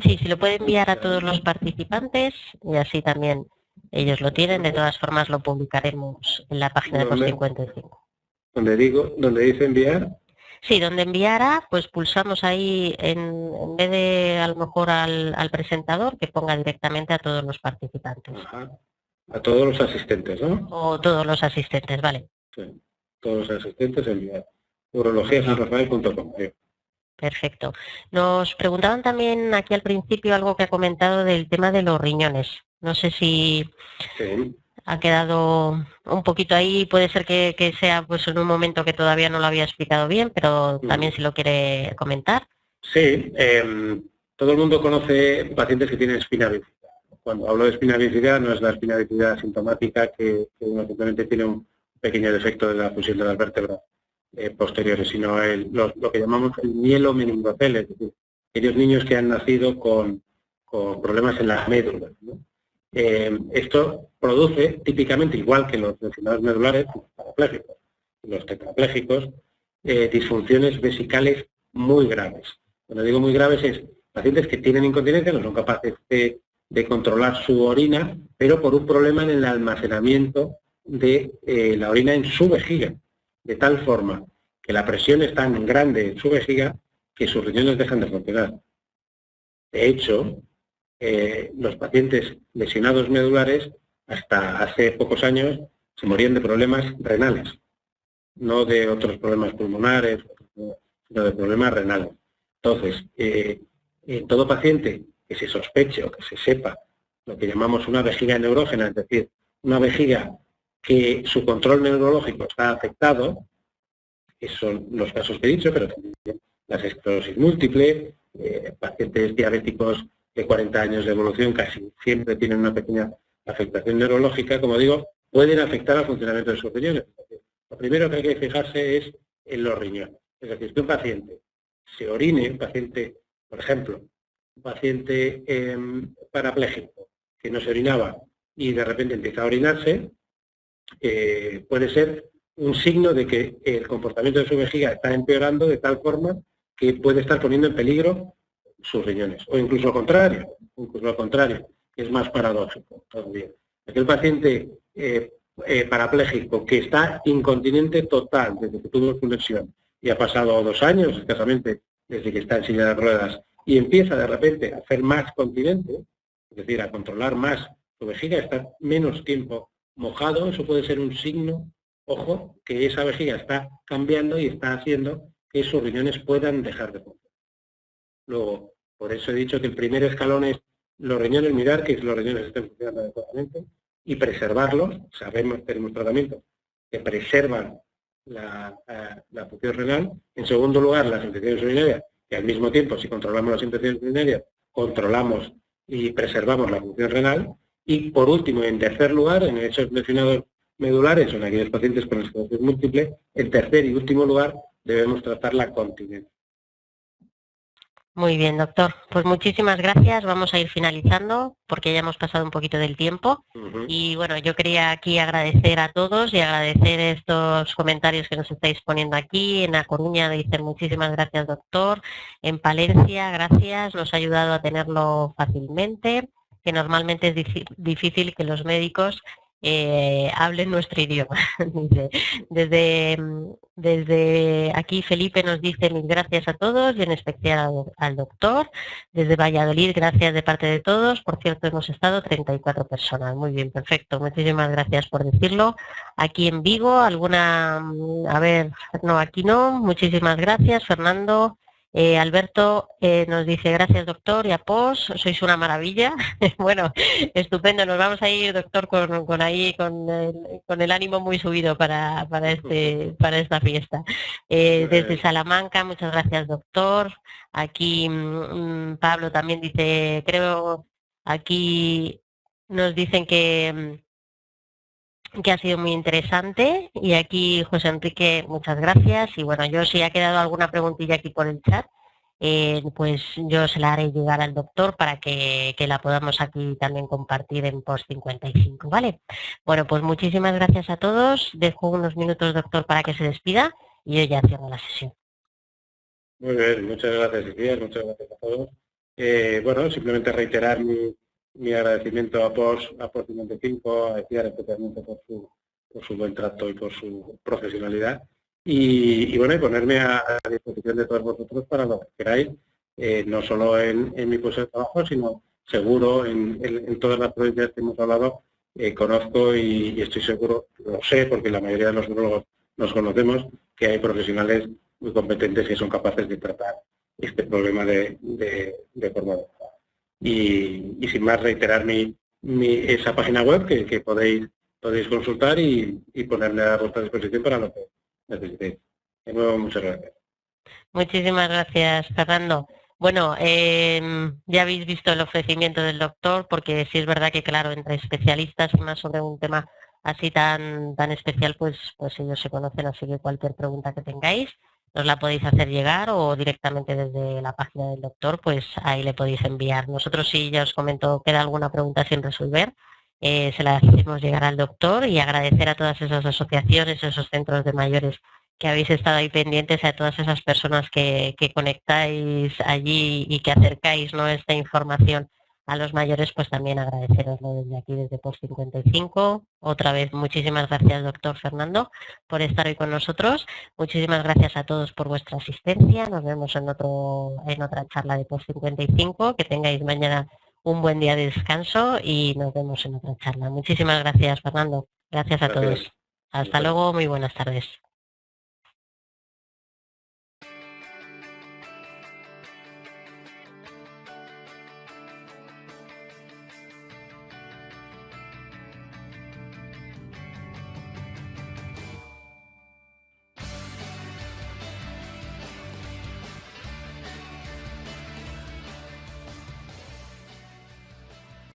Sí, si lo puede enviar a todos los participantes, y así también ellos lo tienen. De todas formas, lo publicaremos en la página de Post 55. ¿Dónde dice enviar? Sí, donde enviara, pues pulsamos ahí, en vez de a lo mejor al presentador, que ponga directamente a todos los participantes. Ajá. A todos los asistentes, ¿no? O todos los asistentes, vale. Sí, todos los asistentes enviar. urologiasanrafael.com. Perfecto. Nos preguntaban también aquí al principio algo que ha comentado del tema de los riñones. No sé si ha quedado un poquito ahí, puede ser que sea pues en un momento que todavía no lo había explicado bien, pero también si lo quiere comentar. Sí, todo el mundo conoce pacientes que tienen espina bífida. Cuando hablo de espina bífida no es la espina bífida sintomática que uno simplemente tiene un pequeño defecto de la fusión de las vértebras posteriores, sino lo que llamamos el mielomeningocele, es decir, aquellos niños que han nacido con problemas en las médulas, ¿no? Esto produce típicamente, igual que los lesionados medulares, los parapléjicos y los tetrapléjicos, disfunciones vesicales muy graves. Cuando digo muy graves es pacientes que tienen incontinencia, no son capaces de controlar su orina, pero por un problema en el almacenamiento de la orina en su vejiga, de tal forma que la presión es tan grande en su vejiga que sus riñones dejan de funcionar. De hecho, los pacientes lesionados medulares, hasta hace pocos años, se morían de problemas renales, no de otros problemas pulmonares, sino de problemas renales. Entonces, todo paciente que se sospeche o que se sepa lo que llamamos una vejiga neurógena, es decir, una vejiga que su control neurológico está afectado, que son los casos que he dicho, pero también las esclerosis múltiple, pacientes diabéticos de 40 años de evolución casi siempre tienen una pequeña afectación neurológica, como digo, pueden afectar al funcionamiento de sus riñones. Lo primero que hay que fijarse es en los riñones. Es decir, que un paciente se orine, un paciente, por ejemplo, un paciente parapléjico que no se orinaba y de repente empieza a orinarse, puede ser un signo de que el comportamiento de su vejiga está empeorando de tal forma que puede estar poniendo en peligro sus riñones, o incluso lo contrario, que es más paradójico todavía. Aquel paciente parapléjico que está incontinente total desde que tuvo su lesión y ha pasado 2 años escasamente desde que está en silla de ruedas y empieza de repente a ser más continente, es decir, a controlar más su vejiga, estar menos tiempo mojado, eso puede ser un signo, ojo, que esa vejiga está cambiando y está haciendo que sus riñones puedan dejar de funcionar. Luego, por eso he dicho que el primer escalón es los riñones, mirar que los riñones estén funcionando adecuadamente y preservarlos. Sabemos, tenemos tratamientos que preservan la función renal. En segundo lugar, las infecciones urinarias, que al mismo tiempo, si controlamos las infecciones urinarias, controlamos y preservamos la función renal. Y por último, en tercer lugar, en esos lesionados medulares o en aquellos pacientes con esclerosis múltiple, en tercer y último lugar, debemos tratar la continencia. Muy bien, doctor. Pues muchísimas gracias. Vamos a ir finalizando porque ya hemos pasado un poquito del tiempo. Y bueno, yo quería aquí agradecer a todos y agradecer estos comentarios que nos estáis poniendo aquí. En A Coruña dicen muchísimas gracias, doctor. En Palencia, gracias. Nos ha ayudado a tenerlo fácilmente, que normalmente es difícil que los médicos hablen nuestro idioma. Desde aquí Felipe nos dice mil gracias a todos y en especial al doctor. Desde Valladolid, gracias de parte de todos. Por cierto, hemos estado 34 personas. Muy bien, perfecto. Muchísimas gracias por decirlo. Aquí en Vigo, alguna... A ver, no, aquí no. Muchísimas gracias, Fernando. Alberto nos dice, gracias doctor y a POS, sois una maravilla. Bueno, estupendo, nos vamos a ir doctor con el ánimo muy subido para esta fiesta. Desde Salamanca, muchas gracias doctor. Aquí Pablo también dice, creo, aquí nos dicen que ha sido muy interesante, y aquí José Enrique, muchas gracias. Y bueno, yo si ha quedado alguna preguntilla aquí por el chat, pues yo se la haré llegar al doctor para que la podamos aquí también compartir en Post 55, ¿vale? Bueno, pues muchísimas gracias a todos. Dejo unos minutos, doctor, para que se despida y yo ya cierro la sesión. Muy bien, muchas gracias, Icías, muchas gracias a todos. Bueno, simplemente reiterar mi agradecimiento a POS 55, a Icías especialmente por su buen trato y por su profesionalidad. Y bueno, y ponerme a disposición de todos vosotros para lo que queráis, no solo en mi puesto de trabajo, sino seguro en todas las provincias que hemos hablado. Conozco y estoy seguro, lo sé, porque la mayoría de los neurólogos nos conocemos, que hay profesionales muy competentes que son capaces de tratar este problema de forma adecuada. Y sin más, reiterar esa página web que podéis consultar y ponerle a vuestra disposición para lo que necesitéis. De nuevo, muchas gracias. Muchísimas gracias, Fernando. Bueno, ya habéis visto el ofrecimiento del doctor, porque sí es verdad que, claro, entre especialistas y más sobre un tema así tan especial, pues ellos se conocen, así que cualquier pregunta que tengáis nos la podéis hacer llegar, o directamente desde la página del doctor, pues ahí le podéis enviar. Nosotros, si ya os comento, queda alguna pregunta sin resolver, se la hacemos llegar al doctor, y agradecer a todas esas asociaciones, esos centros de mayores que habéis estado ahí pendientes, a todas esas personas que conectáis allí y que acercáis, ¿no?, esta información a los mayores, pues también agradeceroslo desde aquí, desde Post 55. Otra vez, muchísimas gracias, doctor Fernando, por estar hoy con nosotros. Muchísimas gracias a todos por vuestra asistencia. Nos vemos en otra charla de Post 55. Que tengáis mañana un buen día de descanso y nos vemos en otra charla. Muchísimas gracias, Fernando. Gracias a todos. Hasta luego, muy buenas tardes.